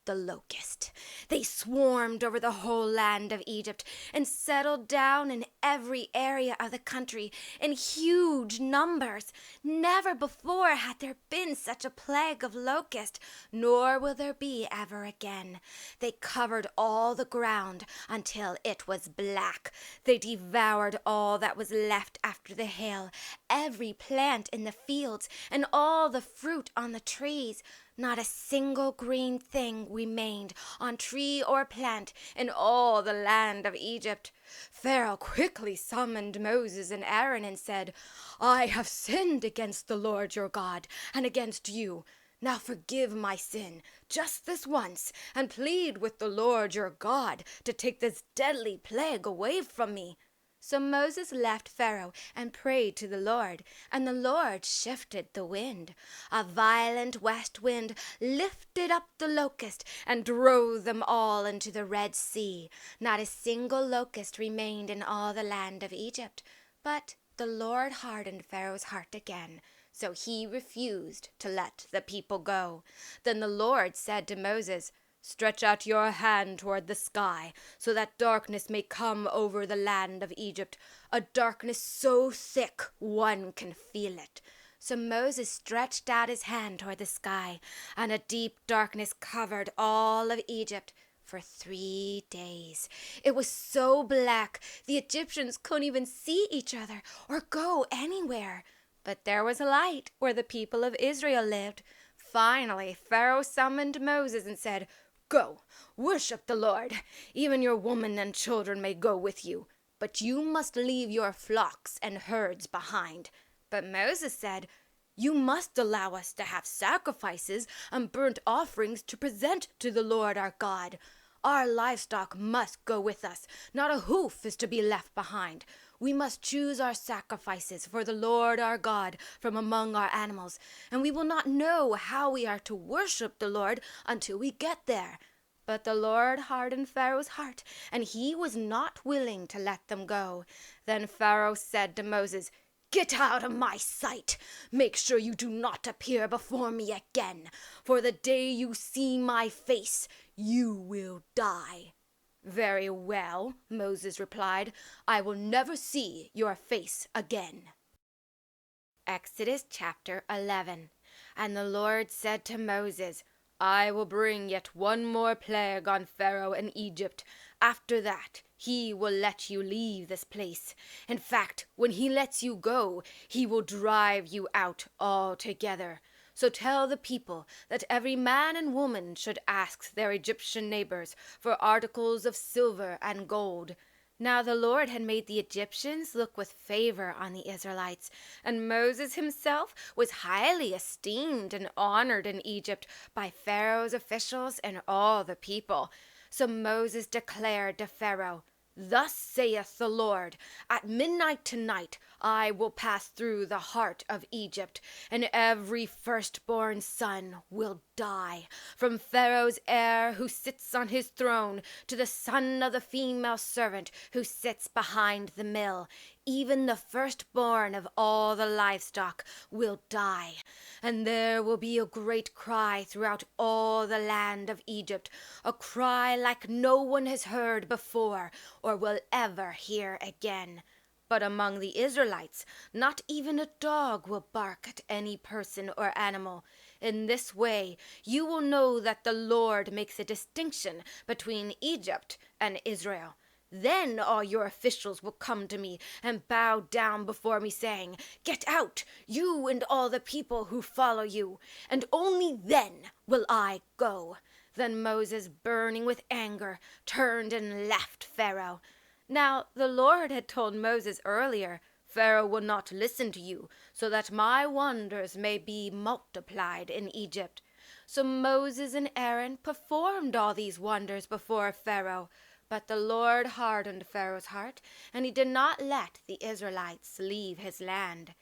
the locust. They swarmed over the whole land of Egypt and settled down in every area of the country in huge numbers. Never before had there been such a plague of locusts, nor will there be ever again. They covered all the ground until it was black. They devoured all that was left after the hail, every plant in the fields and all the fruit on the trees. Not a single green thing remained on tree or plant in all the land of Egypt. Pharaoh quickly summoned Moses and Aaron and said, "I have sinned against the Lord your God and against you. Now forgive my sin just this once, and plead with the Lord your God to take this deadly plague away from me." So Moses left Pharaoh and prayed to the Lord, and the Lord shifted the wind. A violent west wind lifted up the locust and drove them all into the Red Sea. Not a single locust remained in all the land of Egypt. But the Lord hardened Pharaoh's heart again, so he refused to let the people go. Then the Lord said to Moses, "Stretch out your hand toward the sky, so that darkness may come over the land of Egypt, a darkness so thick one can feel it." So Moses stretched out his hand toward the sky, and a deep darkness covered all of Egypt for 3 days. It was so black, the Egyptians couldn't even see each other or go anywhere. But there was a light where the people of Israel lived. Finally, Pharaoh summoned Moses and said, "Go, worship the Lord. Even your women and children may go with you, but you must leave your flocks and herds behind." But Moses said, "You must allow us to have sacrifices and burnt offerings to present to the Lord our God. Our livestock must go with us. Not a hoof is to be left behind. We must choose our sacrifices for the Lord our God from among our animals, and we will not know how we are to worship the Lord until we get there." But the Lord hardened Pharaoh's heart, and he was not willing to let them go. Then Pharaoh said to Moses, "Get out of my sight. Make sure you do not appear before me again, for the day you see my face, you will die." "Very well," Moses replied. "I will never see your face again." Exodus chapter 11. And the Lord said to Moses, "I will bring yet one more plague on Pharaoh and Egypt. After that, he will let you leave this place. In fact, when he lets you go, he will drive you out altogether. So tell the people that every man and woman should ask their Egyptian neighbors for articles of silver and gold. Now the Lord had made the Egyptians look with favor on the Israelites, and Moses himself was highly esteemed and honored in Egypt by Pharaoh's officials and all the people. So Moses declared to Pharaoh, "Thus saith the Lord, at midnight tonight I will pass through the heart of Egypt, and every firstborn son will die, from Pharaoh's heir who sits on his throne to the son of the female servant who sits behind the mill. Even the firstborn of all the livestock will die. And there will be a great cry throughout all the land of Egypt, a cry like no one has heard before or will ever hear again. But among the Israelites, not even a dog will bark at any person or animal. In this way, you will know that the Lord makes a distinction between Egypt and Israel. Then all your officials will come to me and bow down before me, saying, 'Get out, you and all the people who follow you,' and only then will I go." Then Moses, burning with anger, turned and left Pharaoh. Now the Lord had told Moses earlier, "Pharaoh will not listen to you, so that my wonders may be multiplied in Egypt." So Moses and Aaron performed all these wonders before Pharaoh. But the Lord hardened Pharaoh's heart, and he did not let the Israelites leave his land.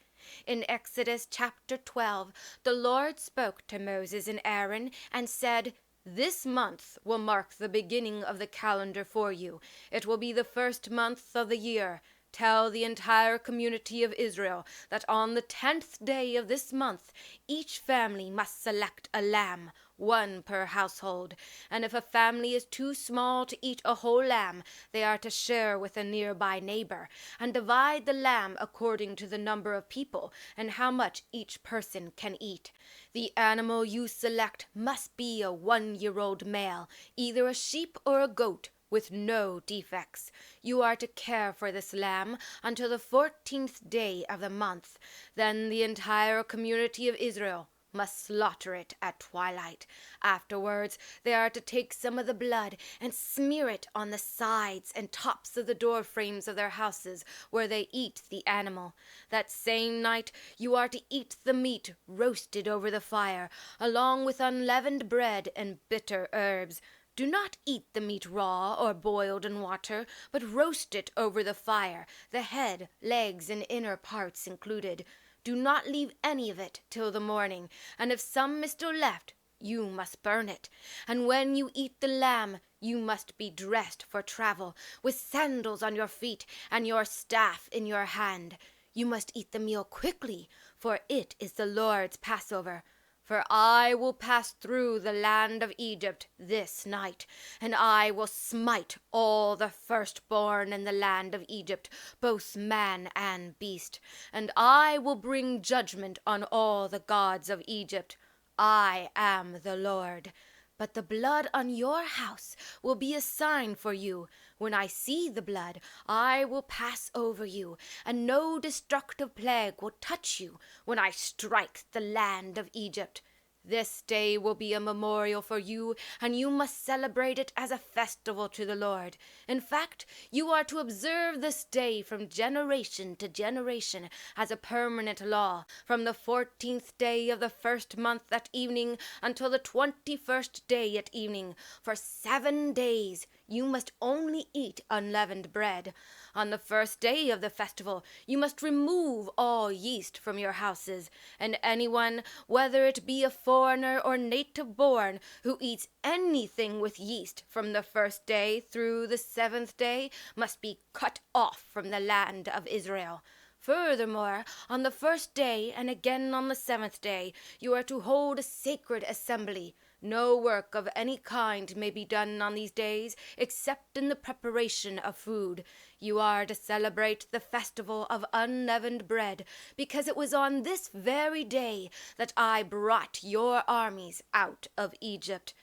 In Exodus chapter 12, the Lord spoke to Moses and Aaron and said, "This month will mark the beginning of the calendar for you. It will be the first month of the year. Tell the entire community of Israel that on the 10th day of this month, each family must select a lamb, one per household. And if a family is too small to eat a whole lamb, they are to share with a nearby neighbor, and divide the lamb according to the number of people and how much each person can eat. The animal you select must be a 1-year-old male, either a sheep or a goat, with no defects. You are to care for this lamb until the 14th day of the month. Then the entire community of Israel must slaughter it at twilight. Afterwards, they are to take some of the blood and smear it on the sides and tops of the door frames of their houses where they eat the animal. That same night, you are to eat the meat roasted over the fire, along with unleavened bread and bitter herbs. Do not eat the meat raw or boiled in water, but roast it over the fire, the head, legs, and inner parts included. Do not leave any of it till the morning, and if some is still left, you must burn it. And when you eat the lamb, you must be dressed for travel, with sandals on your feet and your staff in your hand. You must eat the meal quickly, for it is the Lord's Passover. For I will pass through the land of Egypt this night, and I will smite all the firstborn in the land of Egypt, both man and beast, and I will bring judgment on all the gods of Egypt. I am the Lord. But the blood on your house will be a sign for you. When I see the blood, I will pass over you, and no destructive plague will touch you when I strike the land of Egypt. This day will be a memorial for you, and you must celebrate it as a festival to the Lord. In fact, you are to observe this day from generation to generation as a permanent law, from the 14th day of the first month at evening until the 21st day at evening. For 7 days you must only eat unleavened bread. On the first day of the festival, you must remove all yeast from your houses, and anyone, whether it be a foreigner or native born, who eats anything with yeast from the first day through the 7th day must be cut off from the land of Israel. Furthermore, on the first day and again on the 7th day, you are to hold a sacred assembly. No work of any kind may be done on these days except in the preparation of food. You are to celebrate the festival of unleavened bread, because it was on this very day that I brought your armies out of Egypt.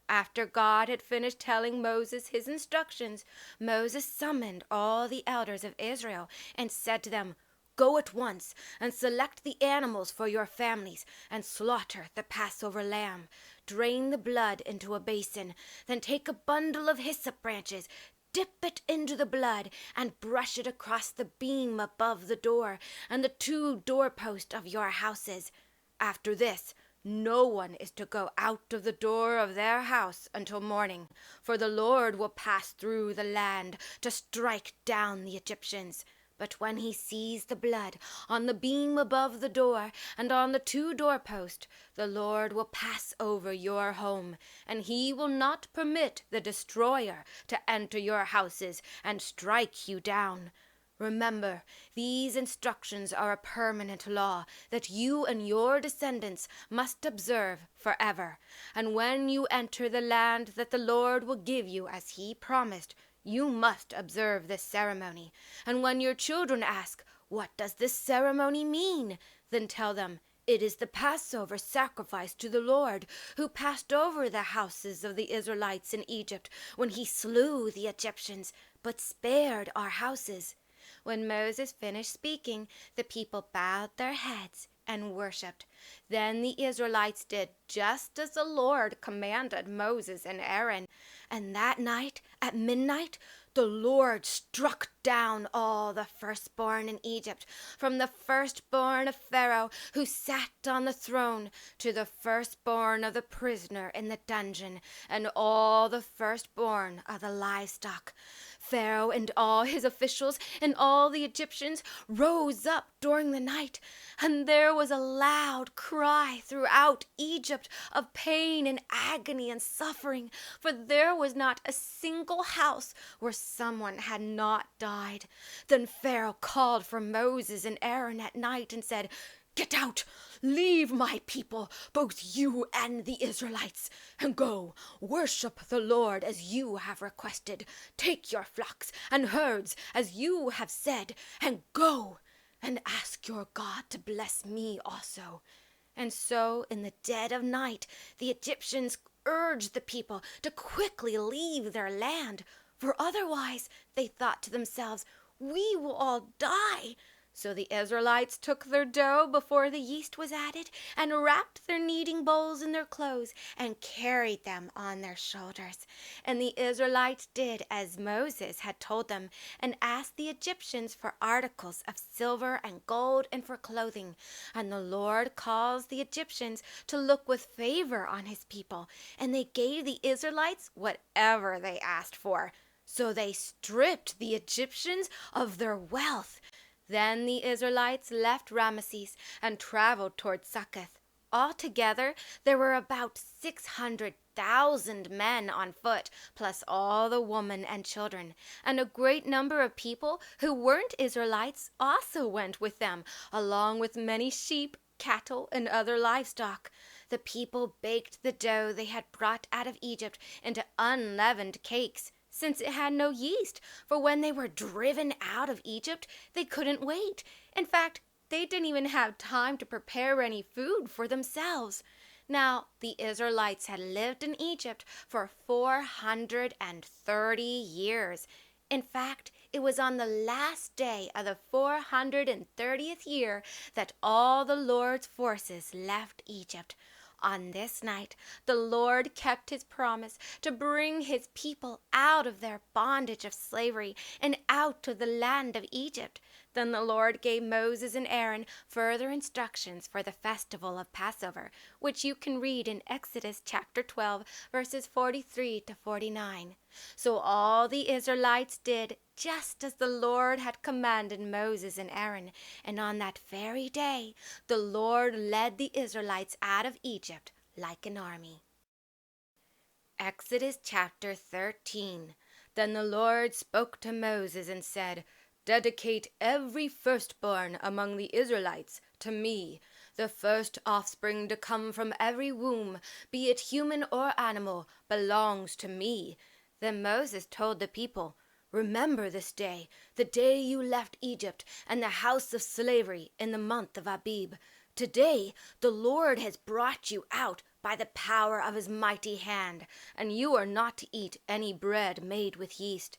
After God had finished telling Moses his instructions, Moses summoned all the elders of Israel and said to them, Go at once and select the animals for your families and slaughter the Passover lamb. Drain the blood into a basin. Then take a bundle of hyssop branches, dip it into the blood, and brush it across the beam above the door and the 2 doorposts of your houses. After this, no one is to go out of the door of their house until morning, for the Lord will pass through the land to strike down the Egyptians. But when he sees the blood on the beam above the door and on the 2 doorposts, the Lord will pass over your home, and he will not permit the destroyer to enter your houses and strike you down. Remember, these instructions are a permanent law that you and your descendants must observe forever. And when you enter the land that the Lord will give you as he promised, you must observe this ceremony. And when your children ask, "What does this ceremony mean?" then tell them, "It is the Passover sacrifice to the Lord, who passed over the houses of the Israelites in Egypt when he slew the Egyptians, but spared our houses." When Moses finished speaking, the people bowed their heads and worshipped. Then the Israelites did just as the Lord commanded Moses and Aaron. And that night, at midnight, the Lord struck down all the firstborn in Egypt, from the firstborn of Pharaoh who sat on the throne to the firstborn of the prisoner in the dungeon, and all the firstborn of the livestock. Pharaoh and all his officials and all the Egyptians rose up during the night, and there was a loud cry throughout Egypt of pain and agony and suffering, for there was not a single house where someone had not died. Then Pharaoh called for Moses and Aaron at night and said, "Get out, leave my people, both you and the Israelites, and go, worship the Lord as you have requested. Take your flocks and herds as you have said, and go and ask your God to bless me also." And so in the dead of night, the Egyptians urged the people to quickly leave their land, for otherwise, they thought to themselves, "We will all die." So the Israelites took their dough before the yeast was added, and wrapped their kneading bowls in their clothes, and carried them on their shoulders. And the Israelites did as Moses had told them, and asked the Egyptians for articles of silver and gold and for clothing. And the Lord caused the Egyptians to look with favor on his people, and they gave the Israelites whatever they asked for. So they stripped the Egyptians of their wealth. Then the Israelites left Ramesses and traveled toward Succoth. Altogether, there were about 600,000 men on foot, plus all the women and children. And a great number of people who weren't Israelites also went with them, along with many sheep, cattle, and other livestock. The people baked the dough they had brought out of Egypt into unleavened cakes, since it had no yeast, for when they were driven out of Egypt, they couldn't wait. In fact, they didn't even have time to prepare any food for themselves. Now, the Israelites had lived in Egypt for 430 years. In fact, it was on the last day of the 430th year that all the Lord's forces left Egypt. On this night, the Lord kept his promise to bring his people out of their bondage of slavery and out of the land of Egypt. Then the Lord gave Moses and Aaron further instructions for the festival of Passover, which you can read in Exodus chapter 12, verses 43 to 49. So all the Israelites did just as the Lord had commanded Moses and Aaron, and on that very day the Lord led the Israelites out of Egypt like an army. Exodus chapter 13. Then the Lord spoke to Moses and said, "Dedicate every firstborn among the Israelites to me. The first offspring to come from every womb, be it human or animal, belongs to me." Then Moses told the people, "Remember this day, the day you left Egypt and the house of slavery in the month of Abib. Today the Lord has brought you out by the power of his mighty hand, and you are not to eat any bread made with yeast.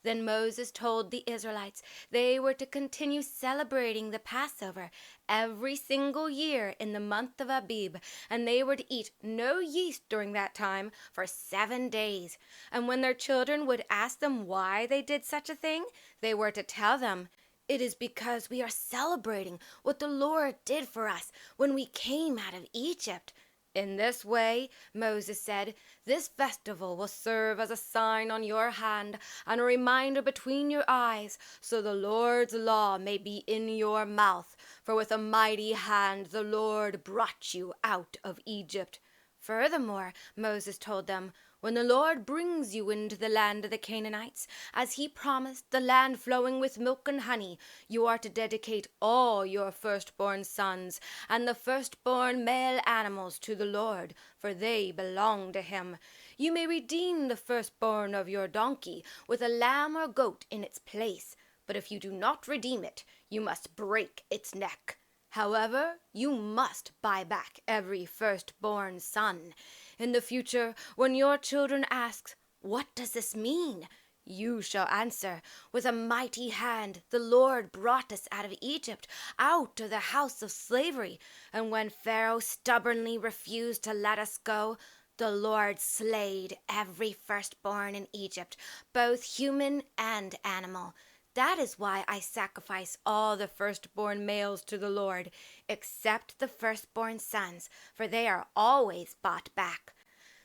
Then Moses told the Israelites they were to continue celebrating the Passover every single year in the month of Abib, and they were to eat no yeast during that time for 7 days. And when their children would ask them why they did such a thing, they were to tell them, "It is because we are celebrating what the Lord did for us when we came out of Egypt." In this way, Moses said, "This festival will serve as a sign on your hand and a reminder between your eyes, so the Lord's law may be in your mouth. For with a mighty hand the Lord brought you out of Egypt." Furthermore, Moses told them, "When the Lord brings you into the land of the Canaanites, as he promised, the land flowing with milk and honey, you are to dedicate all your firstborn sons and the firstborn male animals to the Lord, for they belong to him. You may redeem the firstborn of your donkey with a lamb or goat in its place, but if you do not redeem it, you must break its neck. However, you must buy back every firstborn son. In the future, when your children ask, 'What does this mean?' you shall answer, 'With a mighty hand the Lord brought us out of Egypt, out of the house of slavery. And when Pharaoh stubbornly refused to let us go, the Lord slayed every firstborn in Egypt, both human and animal. That is why I sacrifice all the firstborn males to the Lord, except the firstborn sons, for they are always bought back.'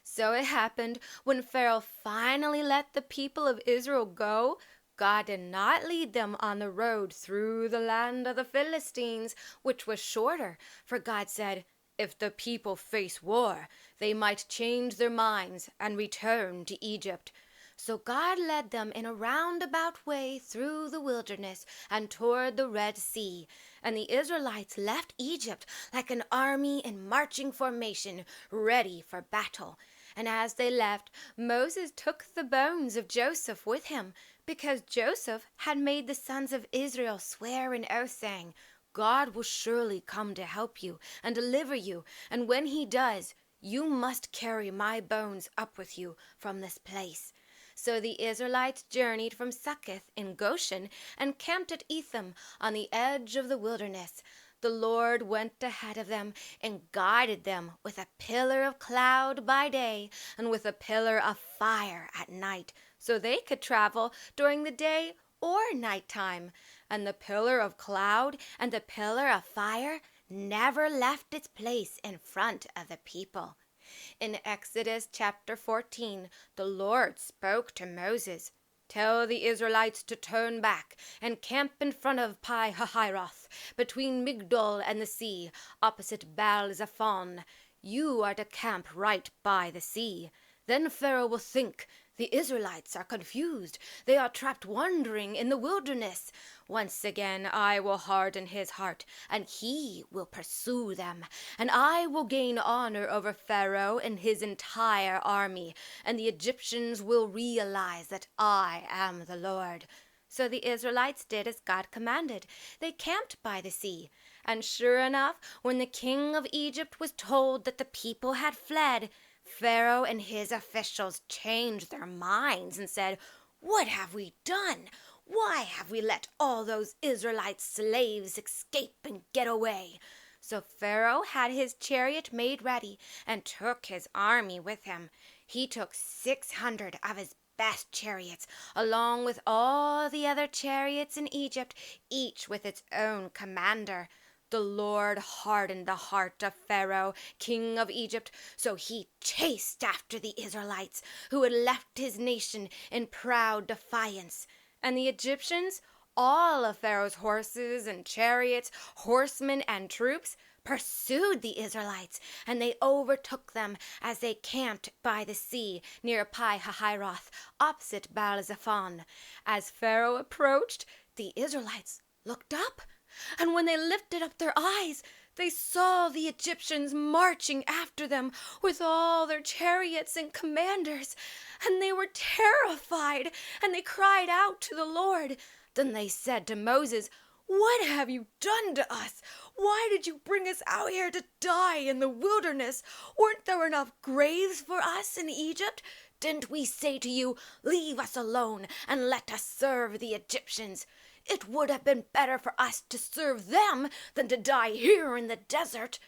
So it happened, when Pharaoh finally let the people of Israel go, God did not lead them on the road through the land of the Philistines, which was shorter, for God said, 'If the people face war, they might change their minds and return to Egypt.' So God led them in a roundabout way through the wilderness and toward the Red Sea. And the Israelites left Egypt like an army in marching formation, ready for battle. And as they left, Moses took the bones of Joseph with him, because Joseph had made the sons of Israel swear an oath, saying, 'God will surely come to help you and deliver you, and when he does, you must carry my bones up with you from this place.' So the Israelites journeyed from Succoth in Goshen and camped at Etham on the edge of the wilderness. The Lord went ahead of them and guided them with a pillar of cloud by day and with a pillar of fire at night, so they could travel during the day or nighttime. And the pillar of cloud and the pillar of fire never left its place in front of the people. In Exodus chapter 14, the Lord spoke to Moses, 'Tell the Israelites to turn back and camp in front of Pi-hahiroth, between Migdol and the sea, opposite Baal-zephon. You are to camp right by the sea. Then Pharaoh will think, the Israelites are confused. They are trapped wandering in the wilderness. Once again I will harden his heart, and he will pursue them. And I will gain honor over Pharaoh and his entire army, and the Egyptians will realize that I am the Lord.' So the Israelites did as God commanded. They camped by the sea. And sure enough, when the king of Egypt was told that the people had fled, Pharaoh and his officials changed their minds and said, 'What have we done? Why have we let all those Israelite slaves escape and get away?' So Pharaoh had his chariot made ready and took his army with him. He took 600 of his best chariots, along with all the other chariots in Egypt, each with its own commander. The Lord hardened the heart of Pharaoh, king of Egypt, so he chased after the Israelites, who had left his nation in proud defiance. And the Egyptians, all of Pharaoh's horses and chariots, horsemen and troops, pursued the Israelites, and they overtook them as they camped by the sea near Pi-hahiroth, opposite Baal-zephon. As Pharaoh approached, the Israelites looked up, and when they lifted up their eyes, they saw the Egyptians marching after them with all their chariots and commanders, and they were terrified, and they cried out to the Lord. Then they said to Moses, 'What have you done to us? Why did you bring us out here to die in the wilderness? Weren't there enough graves for us in Egypt? didn't we say to you, 'Leave us alone and let us serve the Egyptians'? It would have been better for us to serve them than to die here in the desert."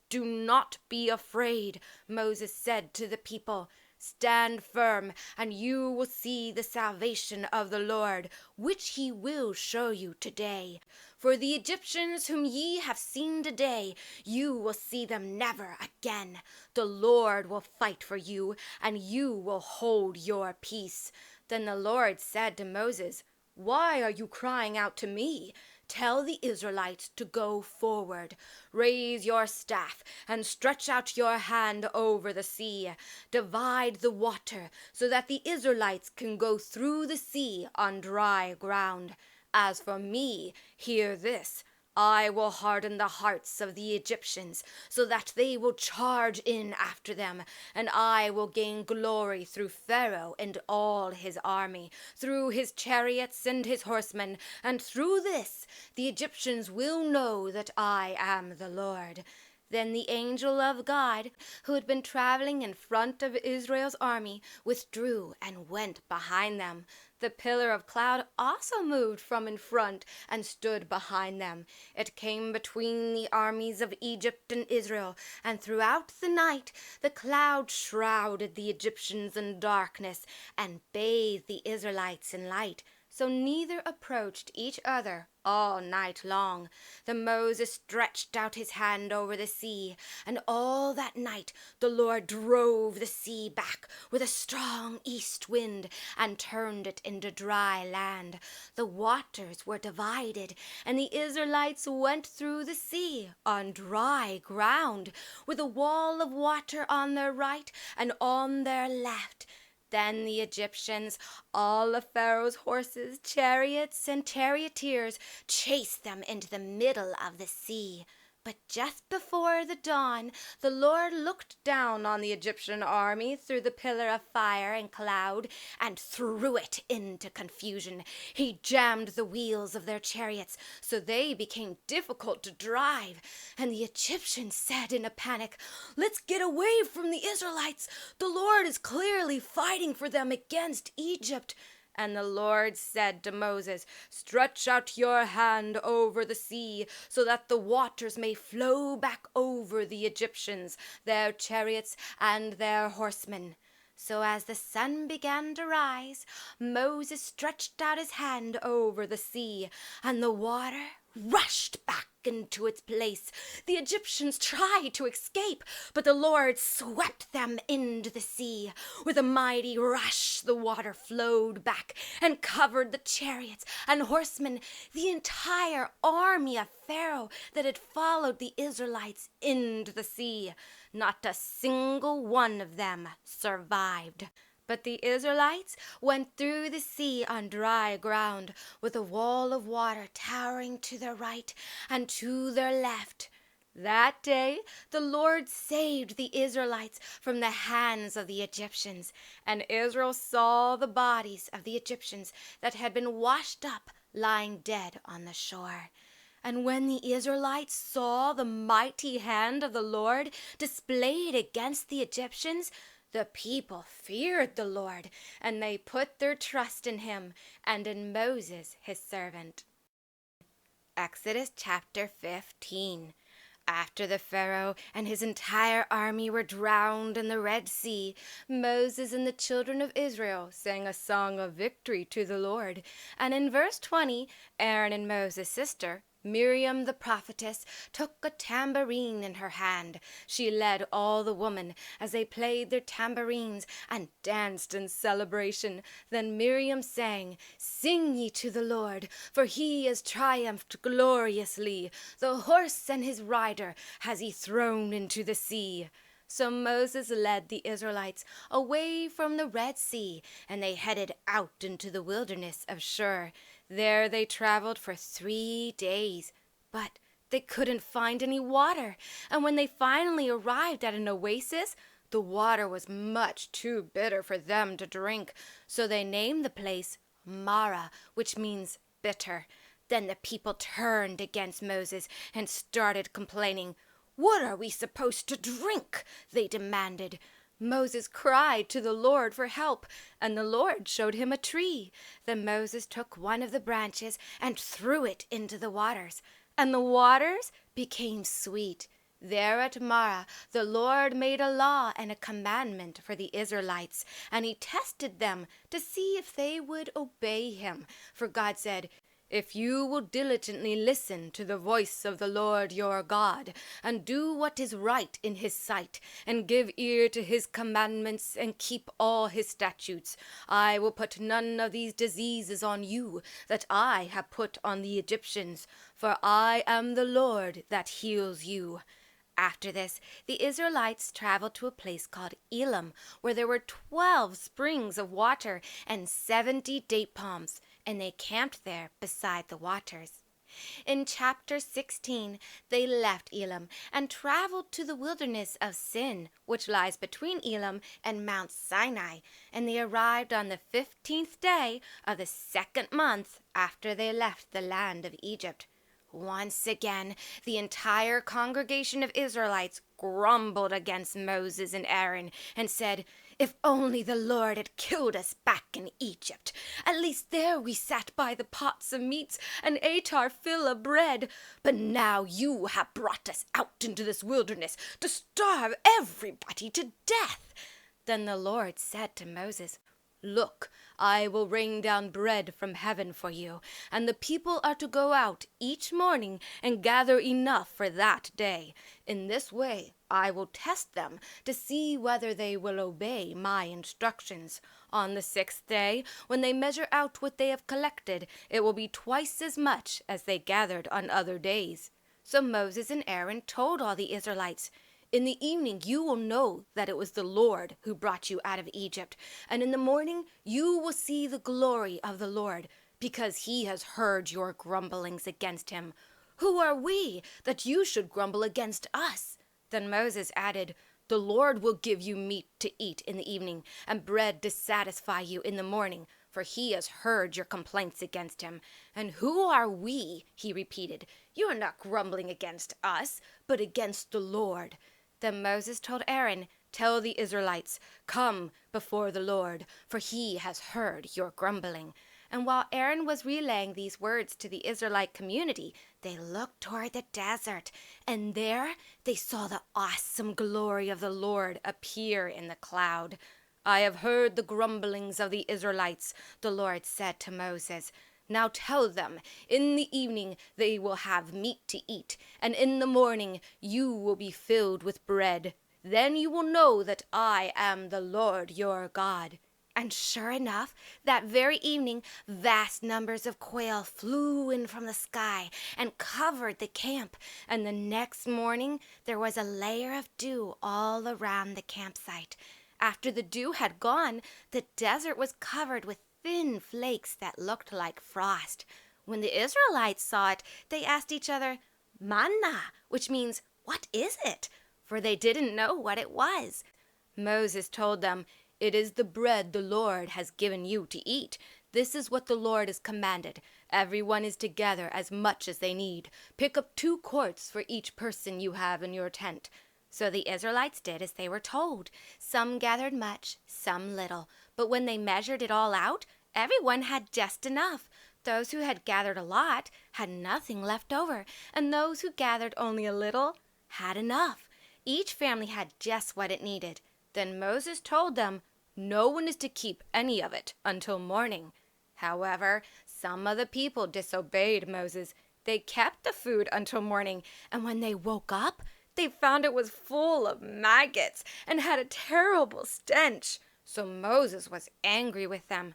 "Do not be afraid," Moses said to the people. "Stand firm, and you will see the salvation of the Lord, which he will show you today. For the Egyptians whom ye have seen today, you will see them never again. The Lord will fight for you, and you will hold your peace." Then the Lord said to Moses, "Why are you crying out to me? Tell the Israelites to go forward. Raise your staff and stretch out your hand over the sea. Divide the water so that the Israelites can go through the sea on dry ground. As for me, hear this. I will harden the hearts of the Egyptians so that they will charge in after them, and I will gain glory through Pharaoh and all his army, through his chariots and his horsemen, and through this the Egyptians will know that I am the Lord." Then the angel of God, who had been traveling in front of Israel's army, withdrew and went behind them. The pillar of cloud also moved from in front and stood behind them. It came between the armies of Egypt and Israel, and throughout the night the cloud shrouded the Egyptians in darkness and bathed the Israelites in light. So neither approached each other all night long. Then Moses stretched out his hand over the sea, and all that night the Lord drove the sea back with a strong east wind and turned it into dry land. The waters were divided, and the Israelites went through the sea on dry ground, with a wall of water on their right and on their left. Then the Egyptians, all of Pharaoh's horses, chariots, and charioteers, chased them into the middle of the sea. But just before the dawn, the Lord looked down on the Egyptian army through the pillar of fire and cloud and threw it into confusion. He jammed the wheels of their chariots so they became difficult to drive. And the Egyptians said in a panic, "Let's get away from the Israelites. The Lord is clearly fighting for them against Egypt." And the Lord said to Moses, "Stretch out your hand over the sea, so that the waters may flow back over the Egyptians, their chariots, and their horsemen." So as the sun began to rise, Moses stretched out his hand over the sea, and the water rushed back into its place. The Egyptians tried to escape, but the Lord swept them into the sea. With a mighty rush, the water flowed back and covered the chariots and horsemen, the entire army of Pharaoh that had followed the Israelites into the sea. Not a single one of them survived. But the Israelites went through the sea on dry ground, with a wall of water towering to their right and to their left. That day the Lord saved the Israelites from the hands of the Egyptians, and Israel saw the bodies of the Egyptians that had been washed up lying dead on the shore. And when the Israelites saw the mighty hand of the Lord displayed against the Egyptians, the people feared the Lord, and they put their trust in him and in Moses his servant. Exodus chapter 15. After the Pharaoh and his entire army were drowned in the Red Sea, Moses and the children of Israel sang a song of victory to the Lord. And in verse 20, Aaron and Moses' sister, Miriam the prophetess, took a tambourine in her hand. She led all the women as they played their tambourines and danced in celebration. Then Miriam sang, "Sing ye to the Lord, for he has triumphed gloriously. The horse and his rider has he thrown into the sea." So Moses led the Israelites away from the Red Sea, and they headed out into the wilderness of Shur. There they traveled for 3 days, but they couldn't find any water. And when they finally arrived at an oasis, the water was much too bitter for them to drink. So they named the place Mara, which means bitter. Then the people turned against Moses and started complaining. "What are we supposed to drink?" they demanded. Moses cried to the Lord for help, and the Lord showed him a tree. Then Moses took one of the branches and threw it into the waters, and the waters became sweet. There at Marah, the Lord made a law and a commandment for the Israelites, and he tested them to see if they would obey him. For God said, "If you will diligently listen to the voice of the Lord your God, and do what is right in his sight, and give ear to his commandments, and keep all his statutes, I will put none of these diseases on you that I have put on the Egyptians, for I am the Lord that heals you." After this, the Israelites traveled to a place called Elim, where there were 12 springs of water and 70 date palms, and they camped there beside the waters. In chapter 16, they left Elim and traveled to the wilderness of Sin, which lies between Elim and Mount Sinai, and they arrived on the 15th day of the 2nd month after they left the land of Egypt. Once again, the entire congregation of Israelites grumbled against Moses and Aaron and said, "If only the Lord had killed us back in Egypt. At least there we sat by the pots of meats and ate our fill of bread. But now you have brought us out into this wilderness to starve everybody to death." Then the Lord said to Moses, "Look, I will rain down bread from heaven for you, and the people are to go out each morning and gather enough for that day. In this way I will test them to see whether they will obey my instructions. On the 6th day, when they measure out what they have collected, it will be twice as much as they gathered on other days." So Moses and Aaron told all the Israelites, "In the evening you will know that it was the Lord who brought you out of Egypt, and in the morning you will see the glory of the Lord, because he has heard your grumblings against him. Who are we that you should grumble against us?" Then Moses added, "The Lord will give you meat to eat in the evening, and bread to satisfy you in the morning, for he has heard your complaints against him." "And who are we?" he repeated. "You are not grumbling against us, but against the Lord." Then Moses told Aaron, "Tell the Israelites, 'Come before the Lord, for he has heard your grumbling.'" And while Aaron was relaying these words to the Israelite community, they looked toward the desert, and there they saw the awesome glory of the Lord appear in the cloud. "I have heard the grumblings of the Israelites," the Lord said to Moses. "Now tell them, in the evening they will have meat to eat, and in the morning you will be filled with bread. Then you will know that I am the Lord your God." And sure enough, that very evening, vast numbers of quail flew in from the sky and covered the camp. And the next morning, there was a layer of dew all around the campsite. After the dew had gone, the desert was covered with thin flakes that looked like frost. When the Israelites saw it, they asked each other, "Manna," which means, "What is it?" For they didn't know what it was. Moses told them, "It is the bread the Lord has given you to eat. This is what the Lord has commanded. Everyone is to gather as much as they need. Pick up 2 quarts for each person you have in your tent." So the Israelites did as they were told. Some gathered much, some little. But when they measured it all out, everyone had just enough. Those who had gathered a lot had nothing left over, and those who gathered only a little had enough. Each family had just what it needed. Then Moses told them, "No one is to keep any of it until morning." However, some of the people disobeyed Moses. They kept the food until morning, and when they woke up, they found it was full of maggots and had a terrible stench. So Moses was angry with them.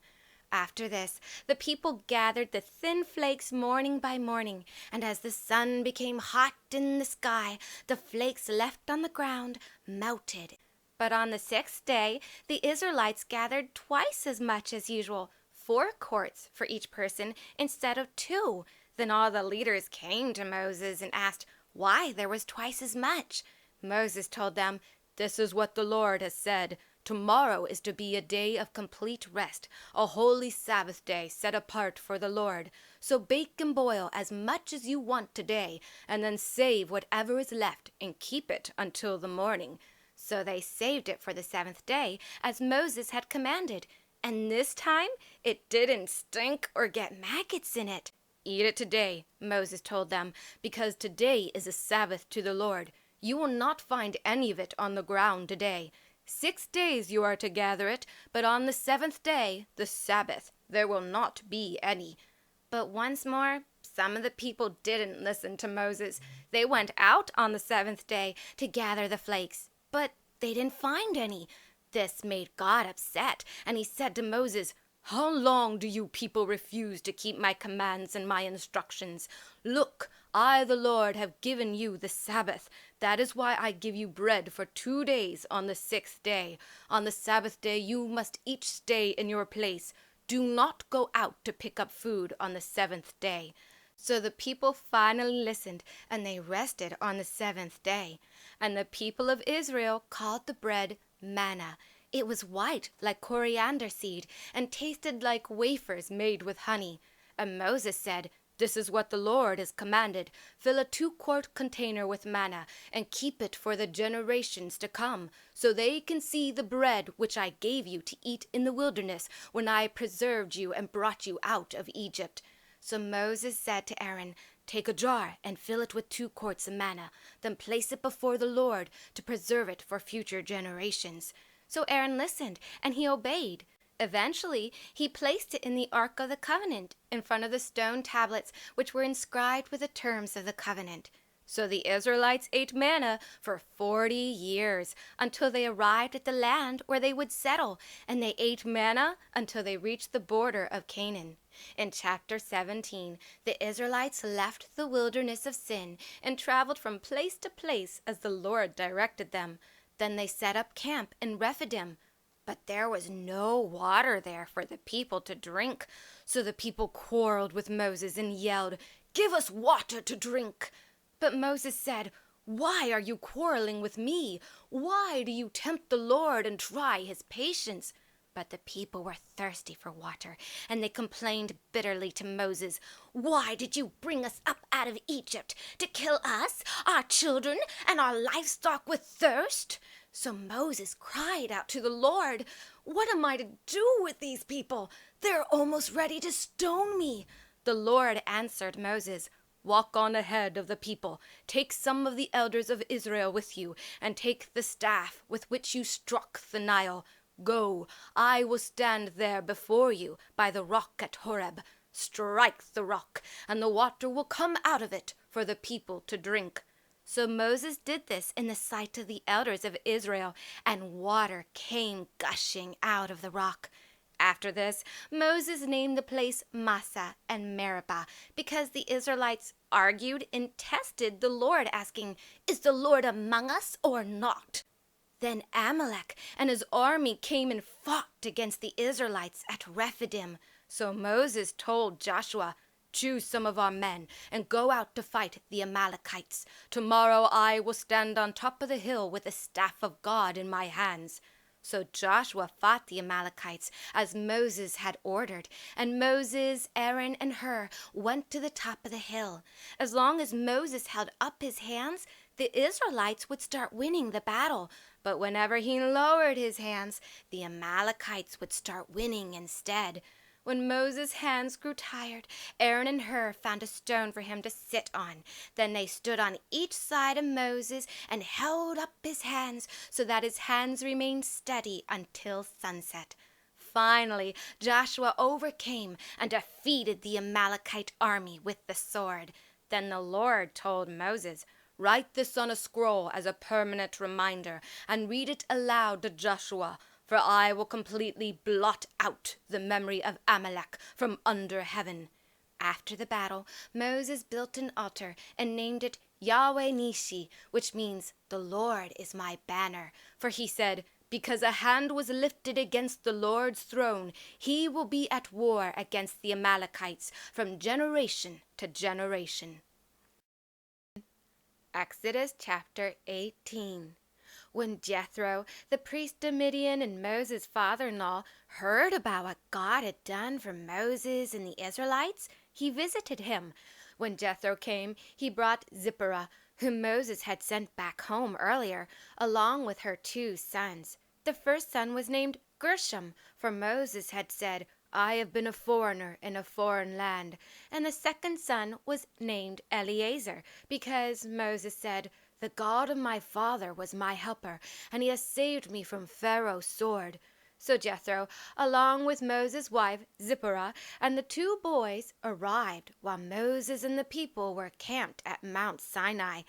After this, the people gathered the thin flakes morning by morning, and as the sun became hot in the sky, the flakes left on the ground melted. But on the 6th day, the Israelites gathered twice as much as usual, 4 quarts for each person instead of 2. Then all the leaders came to Moses and asked why there was twice as much. Moses told them, "This is what the Lord has said. Tomorrow is to be a day of complete rest, a holy Sabbath day set apart for the Lord. So bake and boil as much as you want today, and then save whatever is left and keep it until the morning." So they saved it for the seventh day, as Moses had commanded. And this time, it didn't stink or get maggots in it. Eat it today, Moses told them, because today is a Sabbath to the Lord. You will not find any of it on the ground today. 6 days you are to gather it, but on the seventh day, the Sabbath, there will not be any. But once more, some of the people didn't listen to Moses. They went out on the seventh day to gather the flakes, but they didn't find any. This made God upset, and he said to Moses, "How long do you people refuse to keep my commands and my instructions? Look, I, the Lord, have given you the Sabbath. That is why I give you bread for 2 days on the 6th day. On the Sabbath day you must each stay in your place. Do not go out to pick up food on the 7th day." So the people finally listened, and they rested on the 7th day. And the people of Israel called the bread manna. It was white like coriander seed and tasted like wafers made with honey. And Moses said, "This is what the Lord has commanded. Fill a 2-quart container with manna and keep it for the generations to come, so they can see the bread which I gave you to eat in the wilderness when I preserved you and brought you out of Egypt." So Moses said to Aaron, "Take a jar and fill it with 2 quarts of manna. Then place it before the Lord to preserve it for future generations." So Aaron listened, and he obeyed. Eventually, he placed it in the Ark of the Covenant, in front of the stone tablets which were inscribed with the terms of the covenant. So the Israelites ate manna for 40 years, until they arrived at the land where they would settle, and they ate manna until they reached the border of Canaan. In chapter 17, the Israelites left the wilderness of sin and traveled from place to place as the Lord directed them. Then they set up camp in Rephidim. But there was no water there for the people to drink. So the people quarreled with Moses and yelled, "Give us water to drink!" But Moses said, "Why are you quarreling with me? Why do you tempt the Lord and try his patience?" But the people were thirsty for water, and they complained bitterly to Moses, "Why did you bring us up out of Egypt? To kill us, our children, and our livestock with thirst?" So Moses cried out to the Lord, "What am I to do with these people? They're almost ready to stone me." The Lord answered Moses, "Walk on ahead of the people. Take some of the elders of Israel with you, and take the staff with which you struck the Nile. Go, I will stand there before you by the rock at Horeb. Strike the rock, and the water will come out of it for the people to drink." So Moses did this in the sight of the elders of Israel, and water came gushing out of the rock. After this, Moses named the place Massah and Meribah, because the Israelites argued and tested the Lord, asking, "Is the Lord among us or not?" Then Amalek and his army came and fought against the Israelites at Rephidim. So Moses told Joshua, "Choose some of our men and go out to fight the Amalekites. Tomorrow I will stand on top of the hill with the staff of God in my hands." So Joshua fought the Amalekites as Moses had ordered, and Moses, Aaron, and Hur went to the top of the hill. As long as Moses held up his hands, the Israelites would start winning the battle. But whenever he lowered his hands, the Amalekites would start winning instead. When Moses' hands grew tired, Aaron and Hur found a stone for him to sit on. Then they stood on each side of Moses and held up his hands so that his hands remained steady until sunset. Finally, Joshua overcame and defeated the Amalekite army with the sword. Then the Lord told Moses, "Write this on a scroll as a permanent reminder and read it aloud to Joshua, for I will completely blot out the memory of Amalek from under heaven." After the battle, Moses built an altar and named it Yahweh Nishi, which means "The Lord is my banner." For he said, "Because a hand was lifted against the Lord's throne, he will be at war against the Amalekites from generation to generation." Exodus chapter 18. When Jethro, the priest of Midian and Moses' father-in-law, heard about what God had done for Moses and the Israelites, he visited him. When Jethro came, he brought Zipporah, whom Moses had sent back home earlier, along with her 2 sons. The first son was named Gershom, for Moses had said, I have been a foreigner in a foreign land. And the second son was named Eleazar, because Moses said, the God of my father was my helper, and he has saved me from Pharaoh's sword. So Jethro, along with Moses' wife Zipporah, and the 2 boys arrived while Moses and the people were camped at Mount Sinai.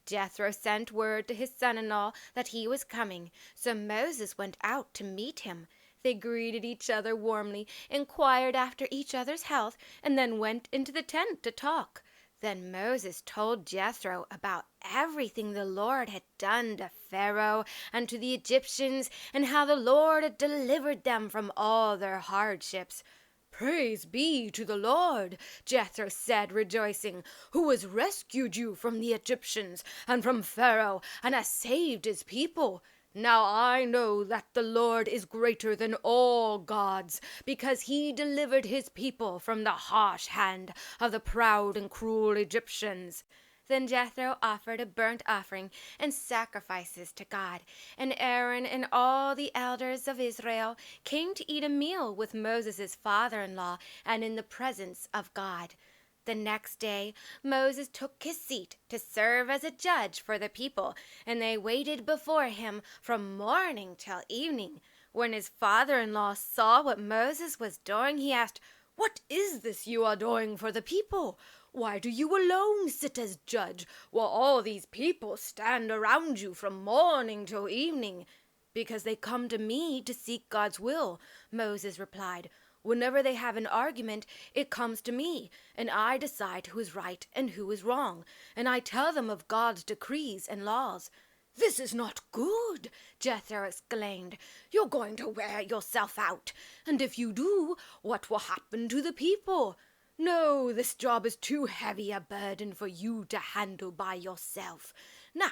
Jethro sent word to his son-in-law that he was coming, so Moses went out to meet him. They greeted each other warmly, inquired after each other's health, and then went into the tent to talk. Then Moses told Jethro about everything the Lord had done to Pharaoh and to the Egyptians, and how the Lord had delivered them from all their hardships. Praise be to the Lord, Jethro said, rejoicing, who has rescued you from the Egyptians and from Pharaoh, and has saved his people. Now I know that the Lord is greater than all gods, because he delivered his people from the harsh hand of the proud and cruel Egyptians. Then Jethro offered a burnt offering and sacrifices to God, and Aaron and all the elders of Israel came to eat a meal with Moses' father-in-law and in the presence of God. The next day, Moses took his seat to serve as a judge for the people, and they waited before him from morning till evening. When his father-in-law saw what Moses was doing, he asked, What is this you are doing for the people? Why do you alone sit as judge, while all these people stand around you from morning till evening? Because they come to me to seek God's will, Moses replied. Whenever they have an argument, it comes to me, and I decide who is right and who is wrong, and I tell them of God's decrees and laws. This is not good, Jethro exclaimed. You're going to wear yourself out, and if you do, what will happen to the people? No, this job is too heavy a burden for you to handle by yourself. Now,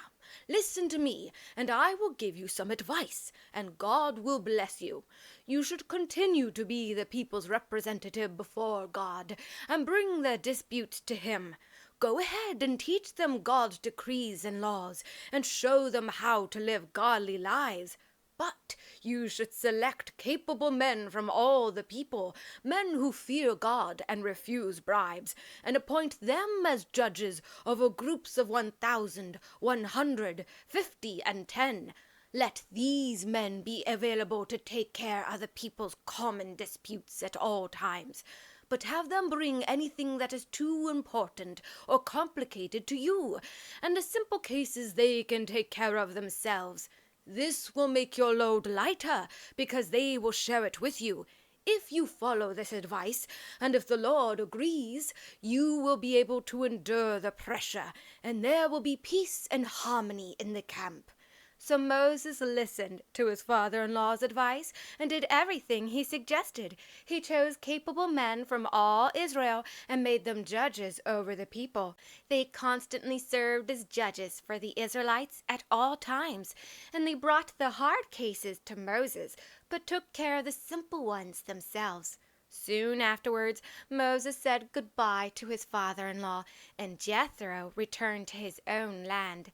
listen to me, and I will give you some advice, and God will bless you. You should continue to be the people's representative before God, and bring their disputes to him. Go ahead and teach them God's decrees and laws, and show them how to live godly lives. But you should select capable men from all the people, men who fear God and refuse bribes, and appoint them as judges over groups of 1,000, 100, 50, and 10. Let these men be available to take care of the people's common disputes at all times. But have them bring anything that is too important or complicated to you, and the simple cases they can take care of themselves. This will make your load lighter, because they will share it with you. If you follow this advice, and if the Lord agrees, you will be able to endure the pressure, and there will be peace and harmony in the camp. So Moses listened to his father-in-law's advice and did everything he suggested. He chose capable men from all Israel and made them judges over the people. They constantly served as judges for the Israelites at all times, and they brought the hard cases to Moses, but took care of the simple ones themselves. Soon afterwards, Moses said goodbye to his father-in-law, and Jethro returned to his own land.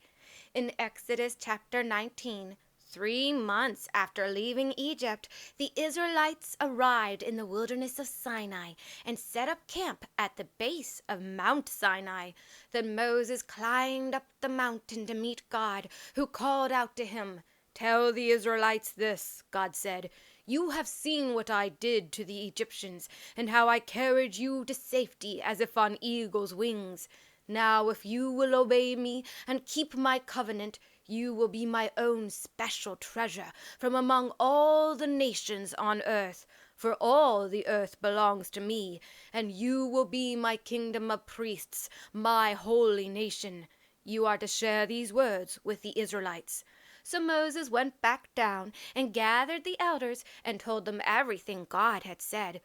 In Exodus chapter 19, 3 months after leaving Egypt, the Israelites arrived in the wilderness of Sinai and set up camp at the base of Mount Sinai. Then Moses climbed up the mountain to meet God, who called out to him. Tell the Israelites this, God said. You have seen what I did to the Egyptians, and how I carried you to safety as if on eagle's wings. Now, if you will obey me and keep my covenant, you will be my own special treasure from among all the nations on earth. For all the earth belongs to me, and you will be my kingdom of priests, my holy nation. You are to share these words with the Israelites. So Moses went back down and gathered the elders and told them everything God had said.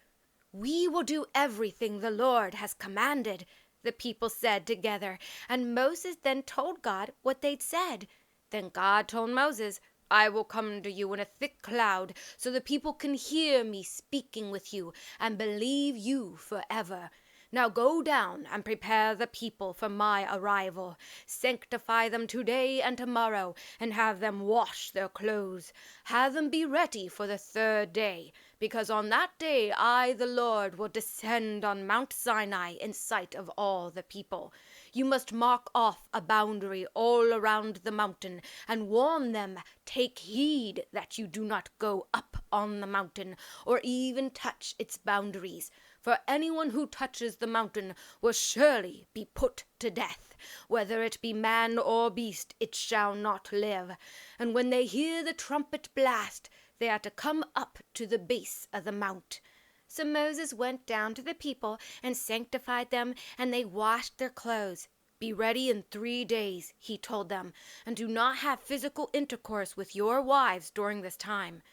We will do everything the Lord has commanded, the people said together, and Moses then told God what they'd said. Then God told Moses, I will come to you in a thick cloud, so the people can hear me speaking with you and believe you forever. Now go down and prepare the people for my arrival. Sanctify them today and tomorrow, and have them wash their clothes. Have them be ready for the third day, because on that day I, the Lord, will descend on Mount Sinai in sight of all the people. You must mark off a boundary all around the mountain, and warn them, take heed that you do not go up on the mountain, or even touch its boundaries. For anyone who touches the mountain will surely be put to death. Whether it be man or beast, it shall not live. And when they hear the trumpet blast, they are to come up to the base of the mount. So Moses went down to the people and sanctified them, and they washed their clothes. Be ready in 3 days, he told them, and do not have physical intercourse with your wives during this time.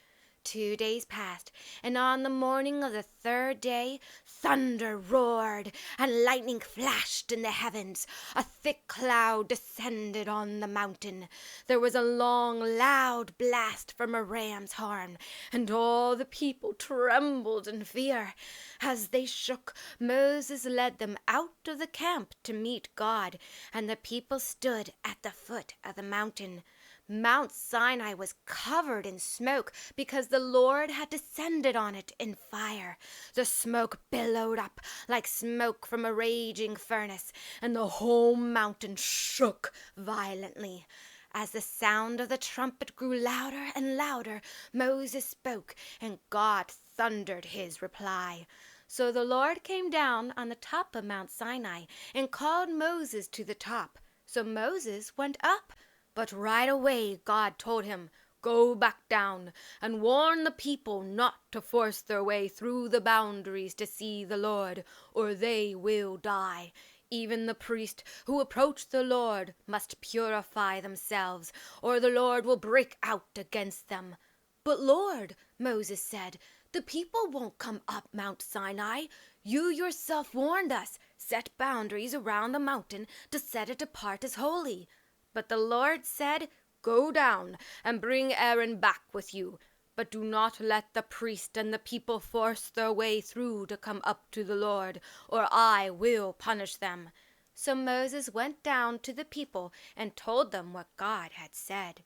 2 days passed, and on the morning of the third day, thunder roared, and lightning flashed in the heavens. A thick cloud descended on the mountain. There was a long, loud blast from a ram's horn, and all the people trembled in fear. As they shook, Moses led them out of the camp to meet God, and the people stood at the foot of the mountain. Mount Sinai was covered in smoke because the Lord had descended on it in fire. The smoke billowed up like smoke from a raging furnace, and the whole mountain shook violently. As the sound of the trumpet grew louder and louder, Moses spoke, and God thundered his reply. So the Lord came down on the top of Mount Sinai and called Moses to the top. So Moses went up. But right away God told him, go back down and warn the people not to force their way through the boundaries to see the Lord, or they will die. Even the priest who approach the Lord must purify themselves, or the Lord will break out against them. But Lord, Moses said, the people won't come up Mount Sinai. You yourself warned us, set boundaries around the mountain to set it apart as holy. But the Lord said, go down and bring Aaron back with you. But do not let the priest and the people force their way through to come up to the Lord, or I will punish them. So Moses went down to the people and told them what God had said.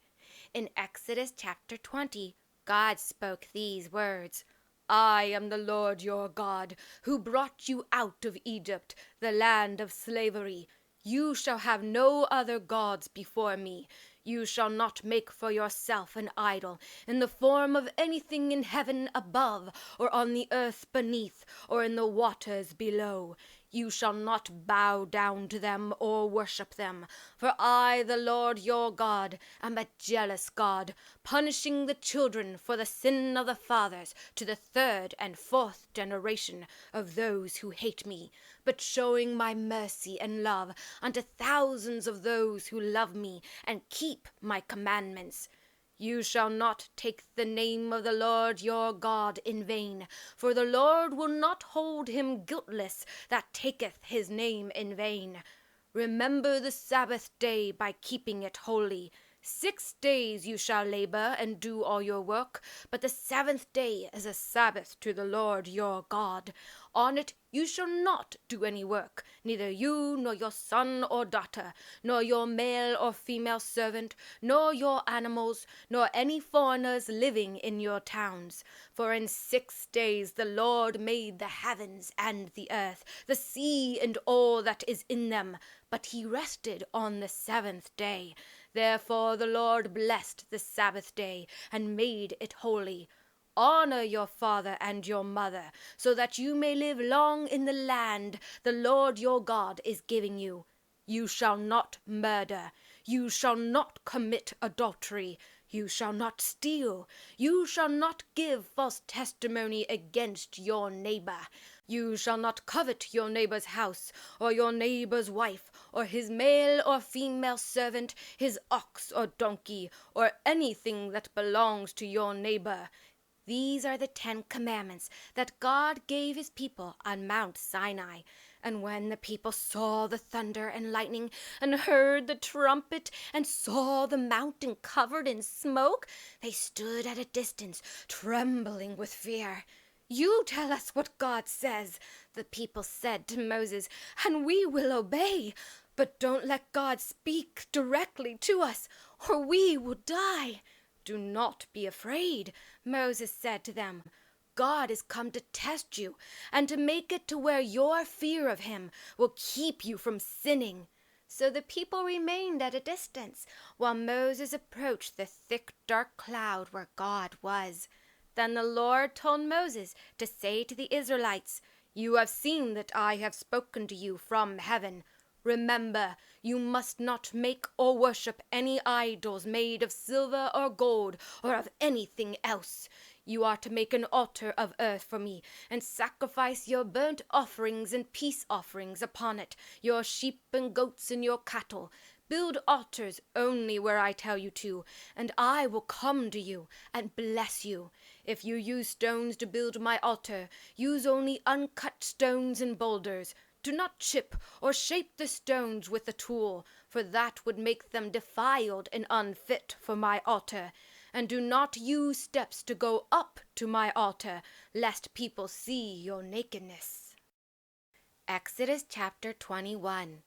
In Exodus chapter 20, God spoke these words. I am the Lord your God, who brought you out of Egypt, the land of slavery. You shall have no other gods before me. You shall not make for yourself an idol in the form of anything in heaven above, or on the earth beneath, or in the waters below. You shall not bow down to them or worship them. For I, the Lord your God, am a jealous God, punishing the children for the sin of the fathers to the 3rd and 4th generation of those who hate me, but showing my mercy and love unto thousands of those who love me and keep my commandments. You shall not take the name of the Lord your God in vain, for the Lord will not hold him guiltless that taketh his name in vain. Remember the Sabbath day by keeping it holy. 6 days you shall labor and do all your work, but the 7th day is a Sabbath to the Lord your God. On it you shall not do any work, neither you nor your son or daughter, nor your male or female servant, nor your animals, nor any foreigners living in your towns. For in 6 days the Lord made the heavens and the earth, the sea and all that is in them, but he rested on the 7th day. Therefore the Lord blessed the Sabbath day and made it holy. Honor your father and your mother, so that you may live long in the land the Lord your God is giving you. You shall not murder. You shall not commit adultery. You shall not steal. You shall not give false testimony against your neighbor. You shall not covet your neighbor's house, or your neighbor's wife, or his male or female servant, his ox or donkey, or anything that belongs to your neighbor. These are the 10 commandments that God gave his people on Mount Sinai. And when the people saw the thunder and lightning, and heard the trumpet, and saw the mountain covered in smoke, they stood at a distance, trembling with fear. "You tell us what God says," the people said to Moses, "and we will obey. But don't let God speak directly to us, or we will die." "Do not be afraid," Moses said to them. "God is come to test you, and to make it to where your fear of him will keep you from sinning." So the people remained at a distance, while Moses approached the thick, dark cloud where God was. Then the Lord told Moses to say to the Israelites, "You have seen that I have spoken to you from heaven. Remember, you must not make or worship any idols made of silver or gold or of anything else. You are to make an altar of earth for me, and sacrifice your burnt offerings and peace offerings upon it, your sheep and goats and your cattle. Build altars only where I tell you to, and I will come to you and bless you. If you use stones to build my altar, use only uncut stones and boulders. Do not chip or shape the stones with a tool, for that would make them defiled and unfit for my altar. And do not use steps to go up to my altar, lest people see your nakedness." Exodus chapter 21.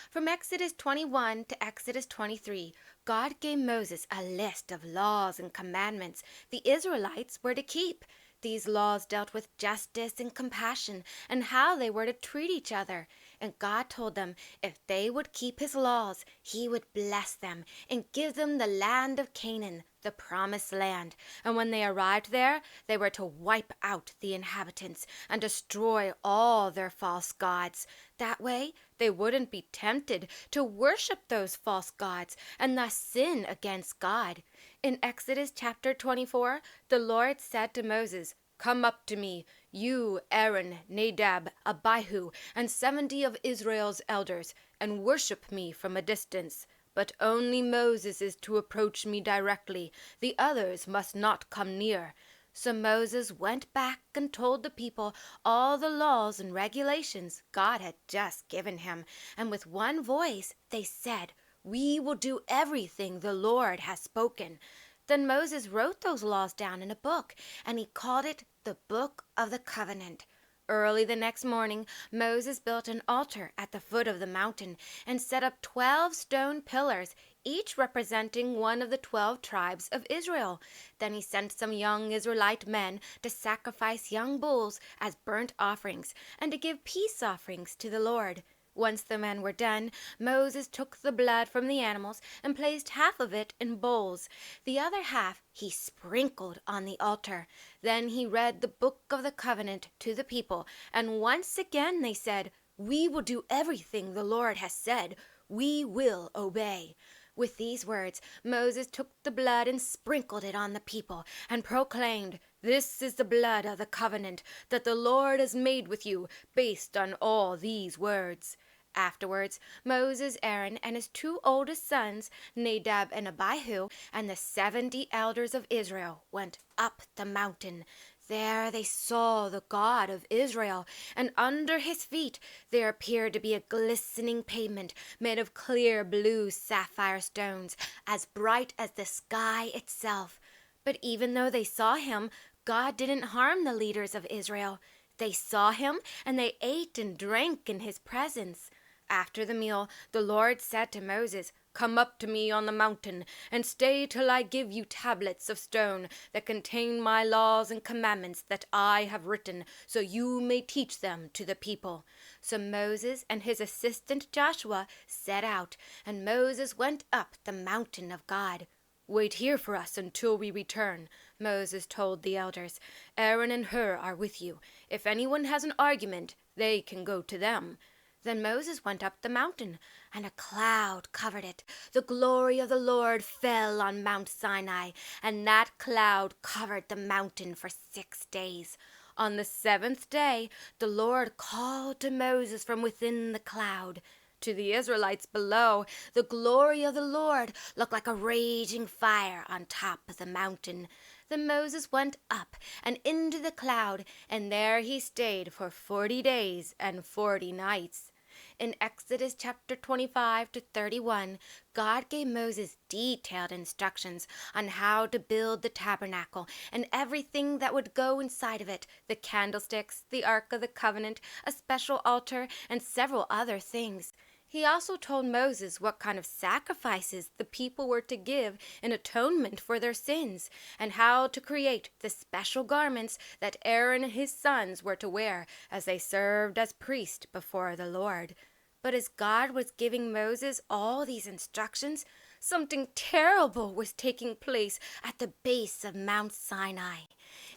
From Exodus 21 to Exodus 23, God gave Moses a list of laws and commandments the Israelites were to keep. These laws dealt with justice and compassion and how they were to treat each other. And God told them if they would keep his laws, he would bless them and give them the land of Canaan, the promised land. And when they arrived there, they were to wipe out the inhabitants and destroy all their false gods. That way, they wouldn't be tempted to worship those false gods and thus sin against God. In Exodus chapter 24, the Lord said to Moses, "Come up to me, you, Aaron, Nadab, Abihu, and 70 of Israel's elders, and worship me from a distance. But only Moses is to approach me directly. The others must not come near." So Moses went back and told the people all the laws and regulations God had just given him. And with one voice they said, "We will do everything the Lord has spoken." Then Moses wrote those laws down in a book, and he called it the Book of the Covenant. Early the next morning, Moses built an altar at the foot of the mountain and set up 12 stone pillars, each representing one of the 12 tribes of Israel. Then he sent some young Israelite men to sacrifice young bulls as burnt offerings and to give peace offerings to the Lord. Once the men were done, Moses took the blood from the animals and placed half of it in bowls. The other half he sprinkled on the altar. Then he read the Book of the Covenant to the people, and once again they said, "We will do everything the Lord has said. We will obey." With these words, Moses took the blood and sprinkled it on the people and proclaimed, "This is the blood of the covenant that the Lord has made with you, based on all these words." Afterwards, Moses, Aaron, and his 2 oldest sons, Nadab and Abihu, and the 70 elders of Israel went up the mountain. There they saw the God of Israel, and under his feet there appeared to be a glistening pavement made of clear blue sapphire stones, as bright as the sky itself. But even though they saw him, God didn't harm the leaders of Israel. They saw him, and they ate and drank in his presence. After the meal, the Lord said to Moses, "Come up to me on the mountain, and stay till I give you tablets of stone that contain my laws and commandments that I have written, so you may teach them to the people." So Moses and his assistant Joshua set out, and Moses went up the mountain of God. "Wait here for us until we return," Moses told the elders. "Aaron and Hur are with you. If anyone has an argument, they can go to them." Then Moses went up the mountain, and a cloud covered it. The glory of the Lord fell on Mount Sinai, and that cloud covered the mountain for 6 days. On the 7th day, the Lord called to Moses from within the cloud. To the Israelites below, the glory of the Lord looked like a raging fire on top of the mountain. Then Moses went up and into the cloud, and there he stayed for 40 days and 40 nights. In Exodus chapter 25 to 31, God gave Moses detailed instructions on how to build the tabernacle and everything that would go inside of it, the candlesticks, the Ark of the Covenant, a special altar, and several other things. He also told Moses what kind of sacrifices the people were to give in atonement for their sins, and how to create the special garments that Aaron and his sons were to wear as they served as priests before the Lord. But as God was giving Moses all these instructions, something terrible was taking place at the base of Mount Sinai.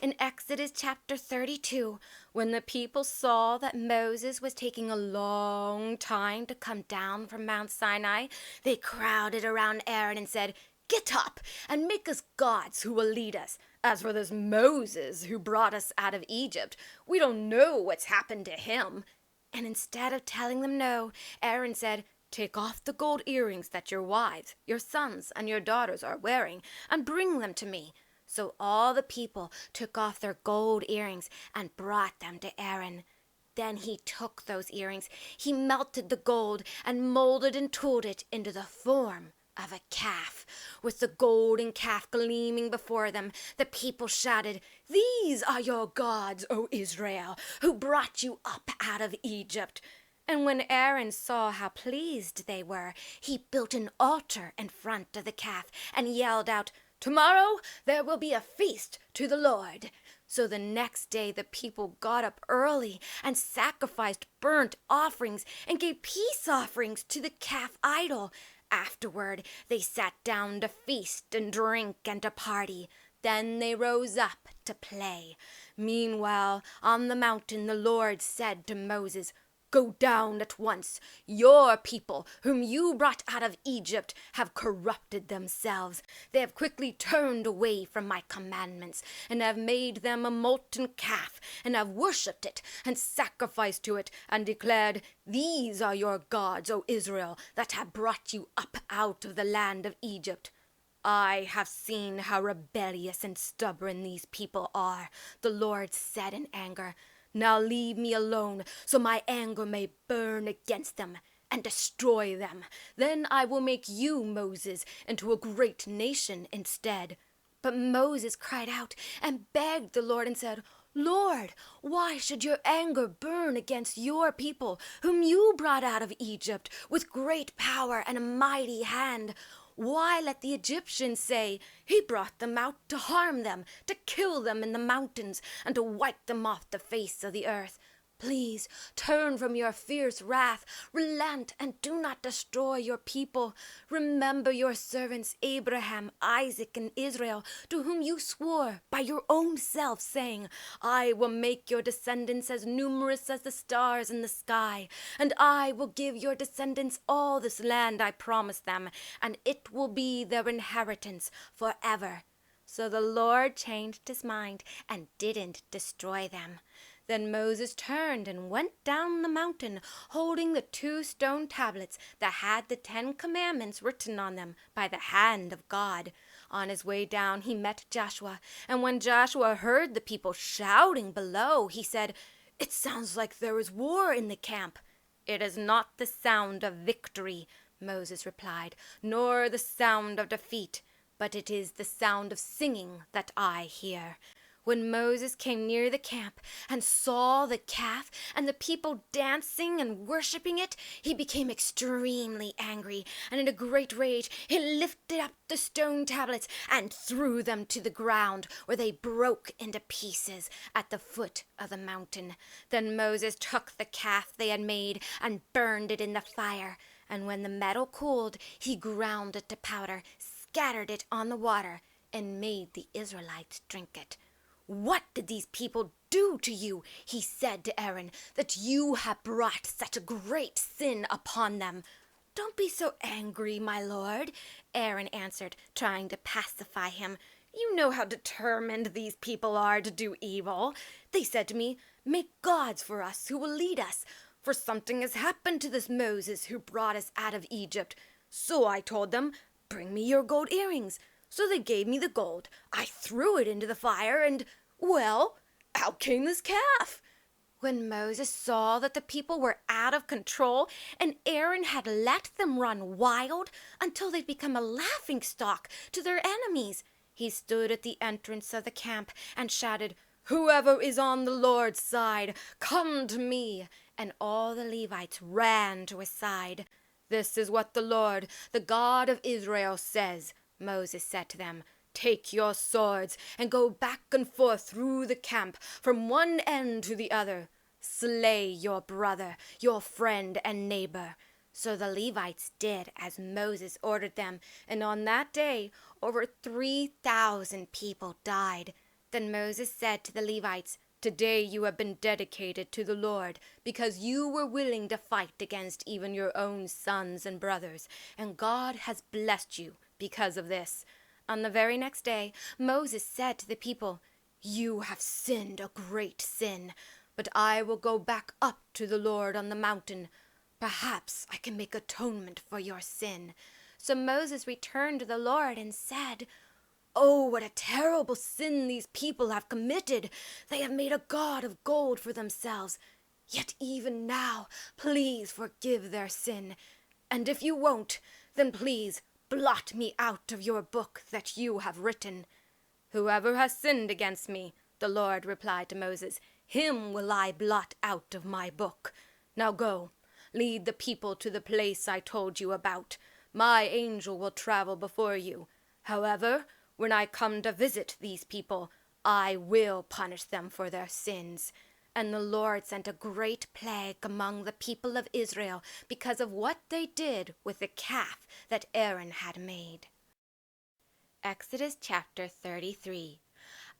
In Exodus chapter 32, when the people saw that Moses was taking a long time to come down from Mount Sinai, they crowded around Aaron and said, "Get up and make us gods who will lead us. As for this Moses who brought us out of Egypt, we don't know what's happened to him." And instead of telling them no, Aaron said, "Take off the gold earrings that your wives, your sons, and your daughters are wearing, and bring them to me." So all the people took off their gold earrings and brought them to Aaron. Then he took those earrings, he melted the gold, and molded and tooled it into the form of a calf. With the golden calf gleaming before them, the people shouted, "These are your gods, O Israel, who brought you up out of Egypt." And when Aaron saw how pleased they were, he built an altar in front of the calf and yelled out, "Tomorrow there will be a feast to the Lord." So the next day the people got up early and sacrificed burnt offerings and gave peace offerings to the calf idol. Afterward, they sat down to feast and drink and to party. Then they rose up to play. Meanwhile, on the mountain, the Lord said to Moses, "Go down at once. Your people, whom you brought out of Egypt, have corrupted themselves. They have quickly turned away from my commandments, and have made them a molten calf, and have worshipped it, and sacrificed to it, and declared, 'These are your gods, O Israel, that have brought you up out of the land of Egypt.' I have seen how rebellious and stubborn these people are," the Lord said in anger. "Now leave me alone, so my anger may burn against them and destroy them. Then I will make you, Moses, into a great nation instead." But Moses cried out and begged the Lord and said, "Lord, why should your anger burn against your people, whom you brought out of Egypt with great power and a mighty hand? Why let the Egyptians say, 'He brought them out to harm them, to kill them in the mountains, and to wipe them off the face of the earth'? Please turn from your fierce wrath, relent, and do not destroy your people. Remember your servants Abraham, Isaac, and Israel, to whom you swore by your own self, saying, 'I will make your descendants as numerous as the stars in the sky, and I will give your descendants all this land I promised them, and it will be their inheritance forever.'" So the Lord changed his mind and didn't destroy them. Then Moses turned and went down the mountain, holding the 2 stone tablets that had the 10 Commandments written on them by the hand of God. On his way down he met Joshua, and when Joshua heard the people shouting below, he said, "It sounds like there is war in the camp." "It is not the sound of victory," Moses replied, "nor the sound of defeat, but it is the sound of singing that I hear." When Moses came near the camp and saw the calf and the people dancing and worshiping it, he became extremely angry, and in a great rage he lifted up the stone tablets and threw them to the ground, where they broke into pieces at the foot of the mountain. Then Moses took the calf they had made and burned it in the fire, and when the metal cooled, he ground it to powder, scattered it on the water, and made the Israelites drink it. "What did these people do to you," he said to Aaron, "that you have brought such a great sin upon them?" "Don't be so angry, my lord," Aaron answered, trying to pacify him. "You know how determined these people are to do evil. They said to me, 'Make gods for us who will lead us, for something has happened to this Moses who brought us out of Egypt.' So I told them, 'Bring me your gold earrings.' So they gave me the gold. I threw it into the fire, and, well, out came this calf." When Moses saw that the people were out of control and Aaron had let them run wild until they'd become a laughingstock to their enemies, he stood at the entrance of the camp and shouted, "Whoever is on the Lord's side, come to me." And all the Levites ran to his side. "This is what the Lord, the God of Israel, says," Moses said to them. "Take your swords and go back and forth through the camp from one end to the other. Slay your brother, your friend and neighbor." So the Levites did as Moses ordered them, and on that day over 3,000 people died. Then Moses said to the Levites, "Today you have been dedicated to the Lord, because you were willing to fight against even your own sons and brothers, and God has blessed you because of this." On the very next day, Moses said to the people, "You have sinned a great sin, but I will go back up to the Lord on the mountain. Perhaps I can make atonement for your sin." So Moses returned to the Lord and said, "Oh, what a terrible sin these people have committed! They have made a god of gold for themselves. Yet even now, please forgive their sin. And if you won't, then please blot me out of your book that you have written." "Whoever has sinned against me," the Lord replied to Moses, "him will I blot out of my book. Now go, lead the people to the place I told you about. My angel will travel before you. However, when I come to visit these people, I will punish them for their sins." And the Lord sent a great plague among the people of Israel because of what they did with the calf that Aaron had made. Exodus chapter 33.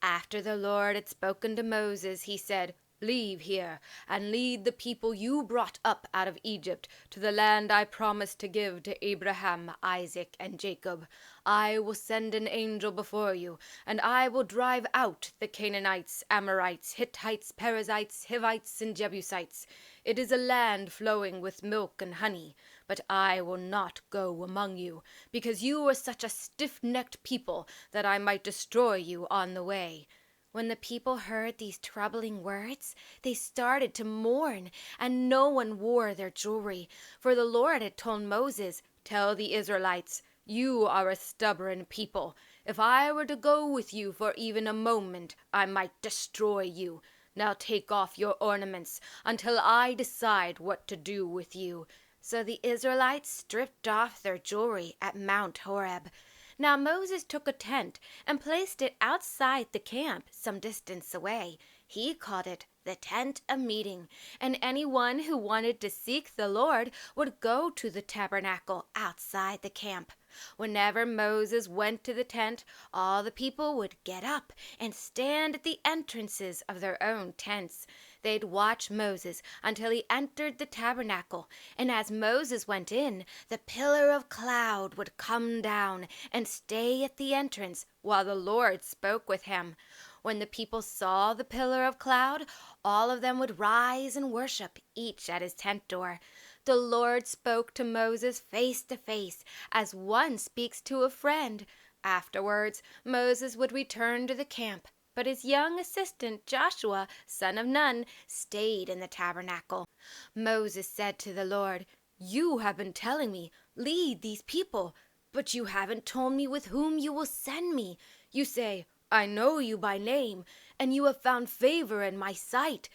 After the Lord had spoken to Moses, he said, "Leave here, and lead the people you brought up out of Egypt to the land I promised to give to Abraham, Isaac, and Jacob. I will send an angel before you, and I will drive out the Canaanites, Amorites, Hittites, Perizzites, Hivites, and Jebusites. It is a land flowing with milk and honey. But I will not go among you, because you are such a stiff-necked people that I might destroy you on the way." When the people heard these troubling words, they started to mourn, and no one wore their jewelry. For the Lord had told Moses, "Tell the Israelites, you are a stubborn people. If I were to go with you for even a moment, I might destroy you. Now take off your ornaments until I decide what to do with you." So the Israelites stripped off their jewelry at Mount Horeb. Now Moses took a tent and placed it outside the camp some distance away. He called it the tent of meeting, and anyone who wanted to seek the Lord would go to the tabernacle outside the camp. Whenever Moses went to the tent, all the people would get up and stand at the entrances of their own tents. They'd watch Moses until he entered the tabernacle, and as Moses went in, the pillar of cloud would come down and stay at the entrance while the Lord spoke with him. When the people saw the pillar of cloud, all of them would rise and worship, each at his tent door. The Lord spoke to Moses face to face, as one speaks to a friend. Afterwards, Moses would return to the camp, but his young assistant Joshua, son of Nun, stayed in the tabernacle. Moses said to the Lord, "You have been telling me, 'Lead these people,' but you haven't told me with whom you will send me. You say, 'I know you by name, and you have found favor in my sight.'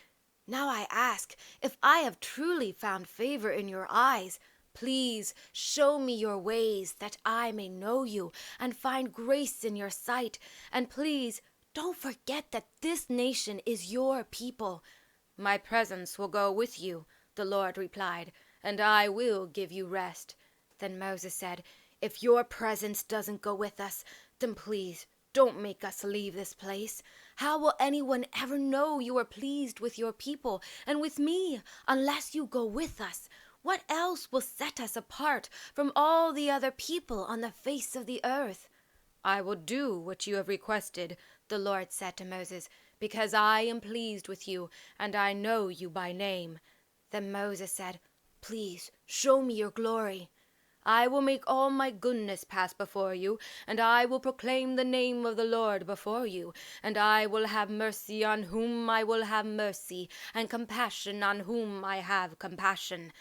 Now I ask, if I have truly found favor in your eyes, please show me your ways that I may know you and find grace in your sight. And please don't forget that this nation is your people." "My presence will go with you," the Lord replied, "and I will give you rest." Then Moses said, "If your presence doesn't go with us, then please don't make us leave this place. How will anyone ever know you are pleased with your people and with me unless you go with us? What else will set us apart from all the other people on the face of the earth?" "I will do what you have requested," the Lord said to Moses, "because I am pleased with you, and I know you by name." Then Moses said, "Please show me your glory." I will make all my goodness pass before you, and I will proclaim the name of the Lord before you, and I will have mercy on whom I will have mercy, and compassion on whom I have compassion.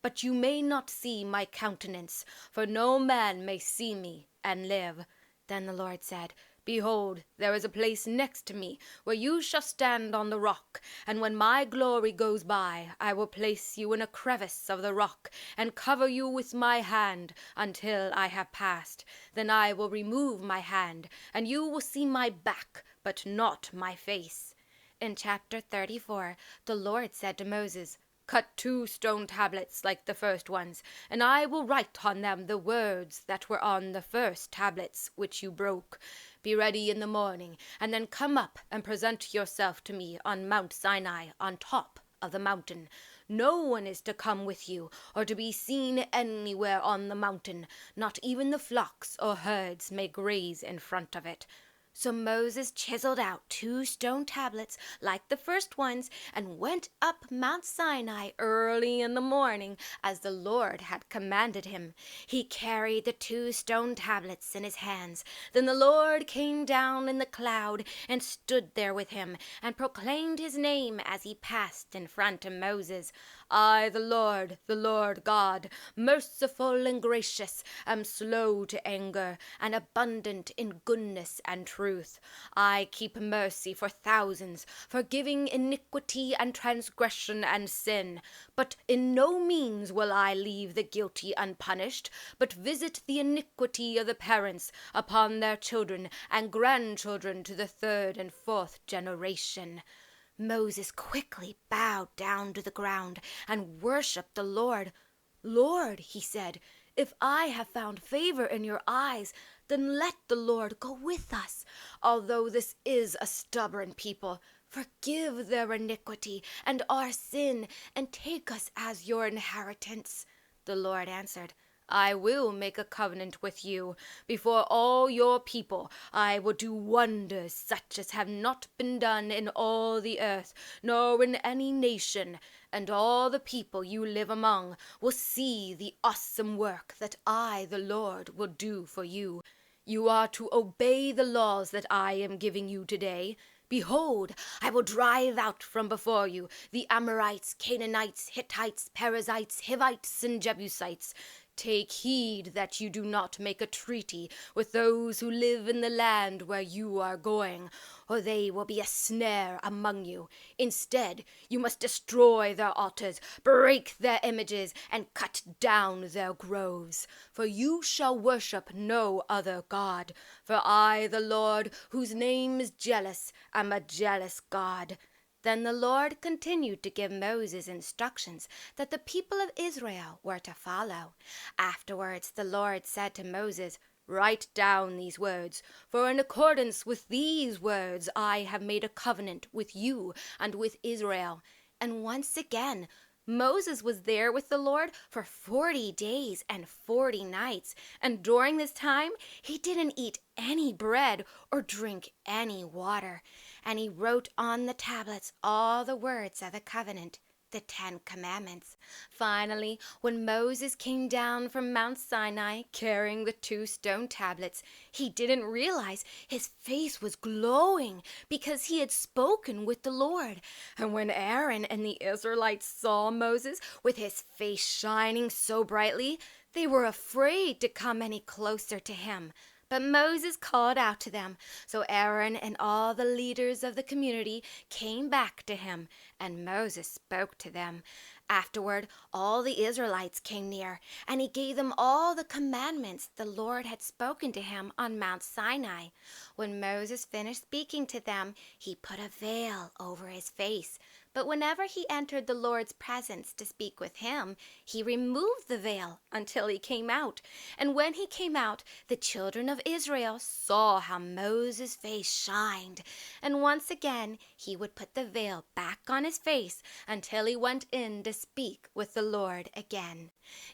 But you may not see my countenance, for no man may see me and live. Then the Lord said, Behold, there is a place next to me, where you shall stand on the rock, and when my glory goes by, I will place you in a crevice of the rock, and cover you with my hand until I have passed. Then I will remove my hand, and you will see my back, but not my face. In chapter 34, the Lord said to Moses, Cut 2 stone tablets like the first ones, and I will write on them the words that were on the first tablets which you broke. Be ready in the morning, and then come up and present yourself to me on Mount Sinai, on top of the mountain. No one is to come with you, or to be seen anywhere on the mountain. Not even the flocks or herds may graze in front of it. So Moses chiseled out 2 stone tablets like the first ones, and went up Mount Sinai early in the morning, as the Lord had commanded him. He carried the 2 stone tablets in his hands. Then the Lord came down in the cloud, and stood there with him, and proclaimed his name as he passed in front of Moses. I, the Lord God, merciful and gracious, am slow to anger, and abundant in goodness and truth. I keep mercy for thousands, forgiving iniquity and transgression and sin. But in no means will I leave the guilty unpunished, but visit the iniquity of the parents upon their children and grandchildren to the 3rd and 4th generation. Moses quickly bowed down to the ground and worshipped the Lord. Lord, he said, if I have found favor in your eyes, then let the Lord go with us. Although this is a stubborn people, forgive their iniquity and our sin, and take us as your inheritance. The Lord answered, I will make a covenant with you. Before all your people I will do wonders such as have not been done in all the earth, nor in any nation, and all the people you live among will see the awesome work that I, the Lord, will do for you. You are to obey the laws that I am giving you today. Behold, I will drive out from before you the Amorites, Canaanites, Hittites, Perizzites, Hivites, and Jebusites. Take heed that you do not make a treaty with those who live in the land where you are going, or they will be a snare among you. Instead, you must destroy their altars, break their images, and cut down their groves. For you shall worship no other God. For I, the Lord, whose name is jealous, am a jealous God. Then the Lord continued to give Moses instructions that the people of Israel were to follow. Afterwards the Lord said to Moses, Write down these words, for in accordance with these words I have made a covenant with you and with Israel. And once again Moses was there with the Lord for 40 days and 40 nights, and during this time he didn't eat any bread or drink any water. And he wrote on the tablets all the words of the covenant, the 10 commandments. Finally, when Moses came down from Mount Sinai carrying the 2 stone tablets, he didn't realize his face was glowing because he had spoken with the Lord. And when Aaron and the Israelites saw Moses with his face shining so brightly, they were afraid to come any closer to him. But Moses called out to them, so Aaron and all the leaders of the community came back to him, and Moses spoke to them. Afterward, all the Israelites came near, and he gave them all the commandments the Lord had spoken to him on Mount Sinai. When Moses finished speaking to them, he put a veil over his face. But whenever he entered the Lord's presence to speak with him, he removed the veil until he came out. And when he came out, the children of Israel saw how Moses' face shined. And once again he would put the veil back on his face until he went in to speak with the Lord again.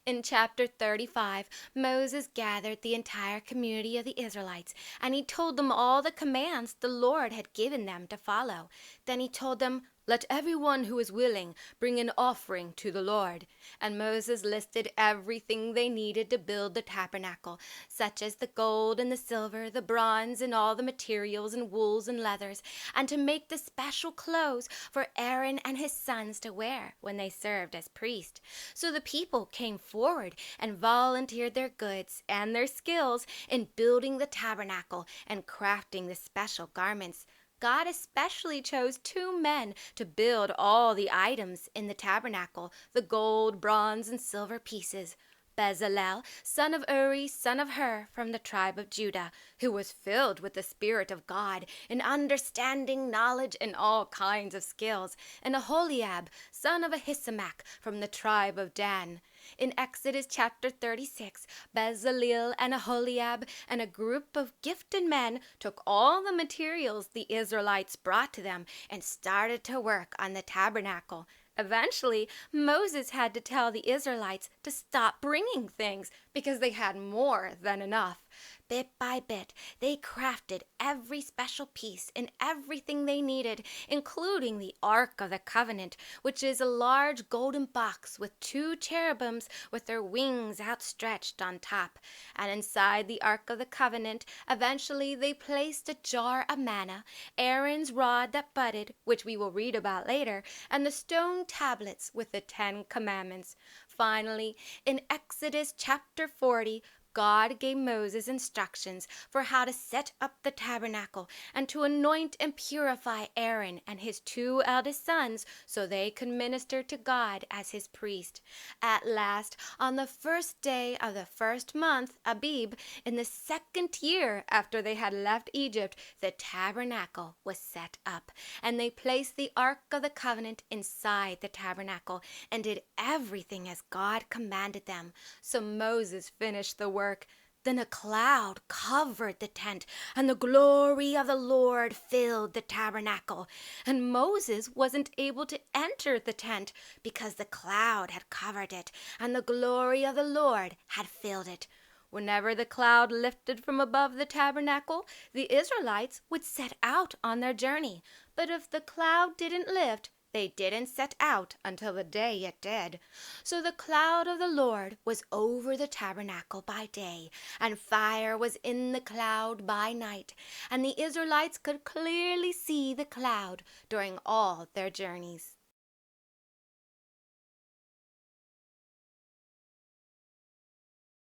In chapter 35, Moses gathered the entire community of the Israelites, and he told them all the commands the Lord had given them to follow. Then he told them, "Let everyone who is willing bring an offering to the Lord." And Moses listed everything they needed to build the tabernacle, such as the gold and the silver, the bronze, and all the materials and wools and leathers, and to make the special clothes for Aaron and his sons to wear when they served as priests. So the people came forward and volunteered their goods and their skills in building the tabernacle and crafting the special garments. God especially chose 2 men to build all the items in the tabernacle, the gold, bronze, and silver pieces. Bezalel, son of Uri, son of Hur, from the tribe of Judah, who was filled with the Spirit of God in understanding, knowledge, and all kinds of skills, and Aholiab, son of Ahisamach, from the tribe of Dan. In Exodus chapter 36, Bezalel and Aholiab and a group of gifted men took all the materials the Israelites brought to them and started to work on the tabernacle. Eventually, Moses had to tell the Israelites to stop bringing things because they had more than enough. Bit by bit, they crafted every special piece and everything they needed, including the Ark of the Covenant, which is a large golden box with 2 cherubims with their wings outstretched on top. And inside the Ark of the Covenant, eventually they placed a jar of manna, Aaron's rod that budded, which we will read about later, and the stone tablets with the 10 commandments. Finally, in Exodus chapter 40, God gave Moses instructions for how to set up the tabernacle and to anoint and purify Aaron and his 2 eldest sons so they could minister to God as his priest. At last, on the first day of the first month, Abib, in the 2nd year after they had left Egypt, the tabernacle was set up, and they placed the Ark of the Covenant inside the tabernacle and did everything as God commanded them. So Moses finished the work. Then a cloud covered the tent, and the glory of the Lord filled the tabernacle. And Moses wasn't able to enter the tent because the cloud had covered it, and the glory of the Lord had filled it. Whenever the cloud lifted from above the tabernacle, the Israelites would set out on their journey. But if the cloud didn't lift, they didn't set out until the day it did. So the cloud of the Lord was over the tabernacle by day, and fire was in the cloud by night, and the Israelites could clearly see the cloud during all their journeys.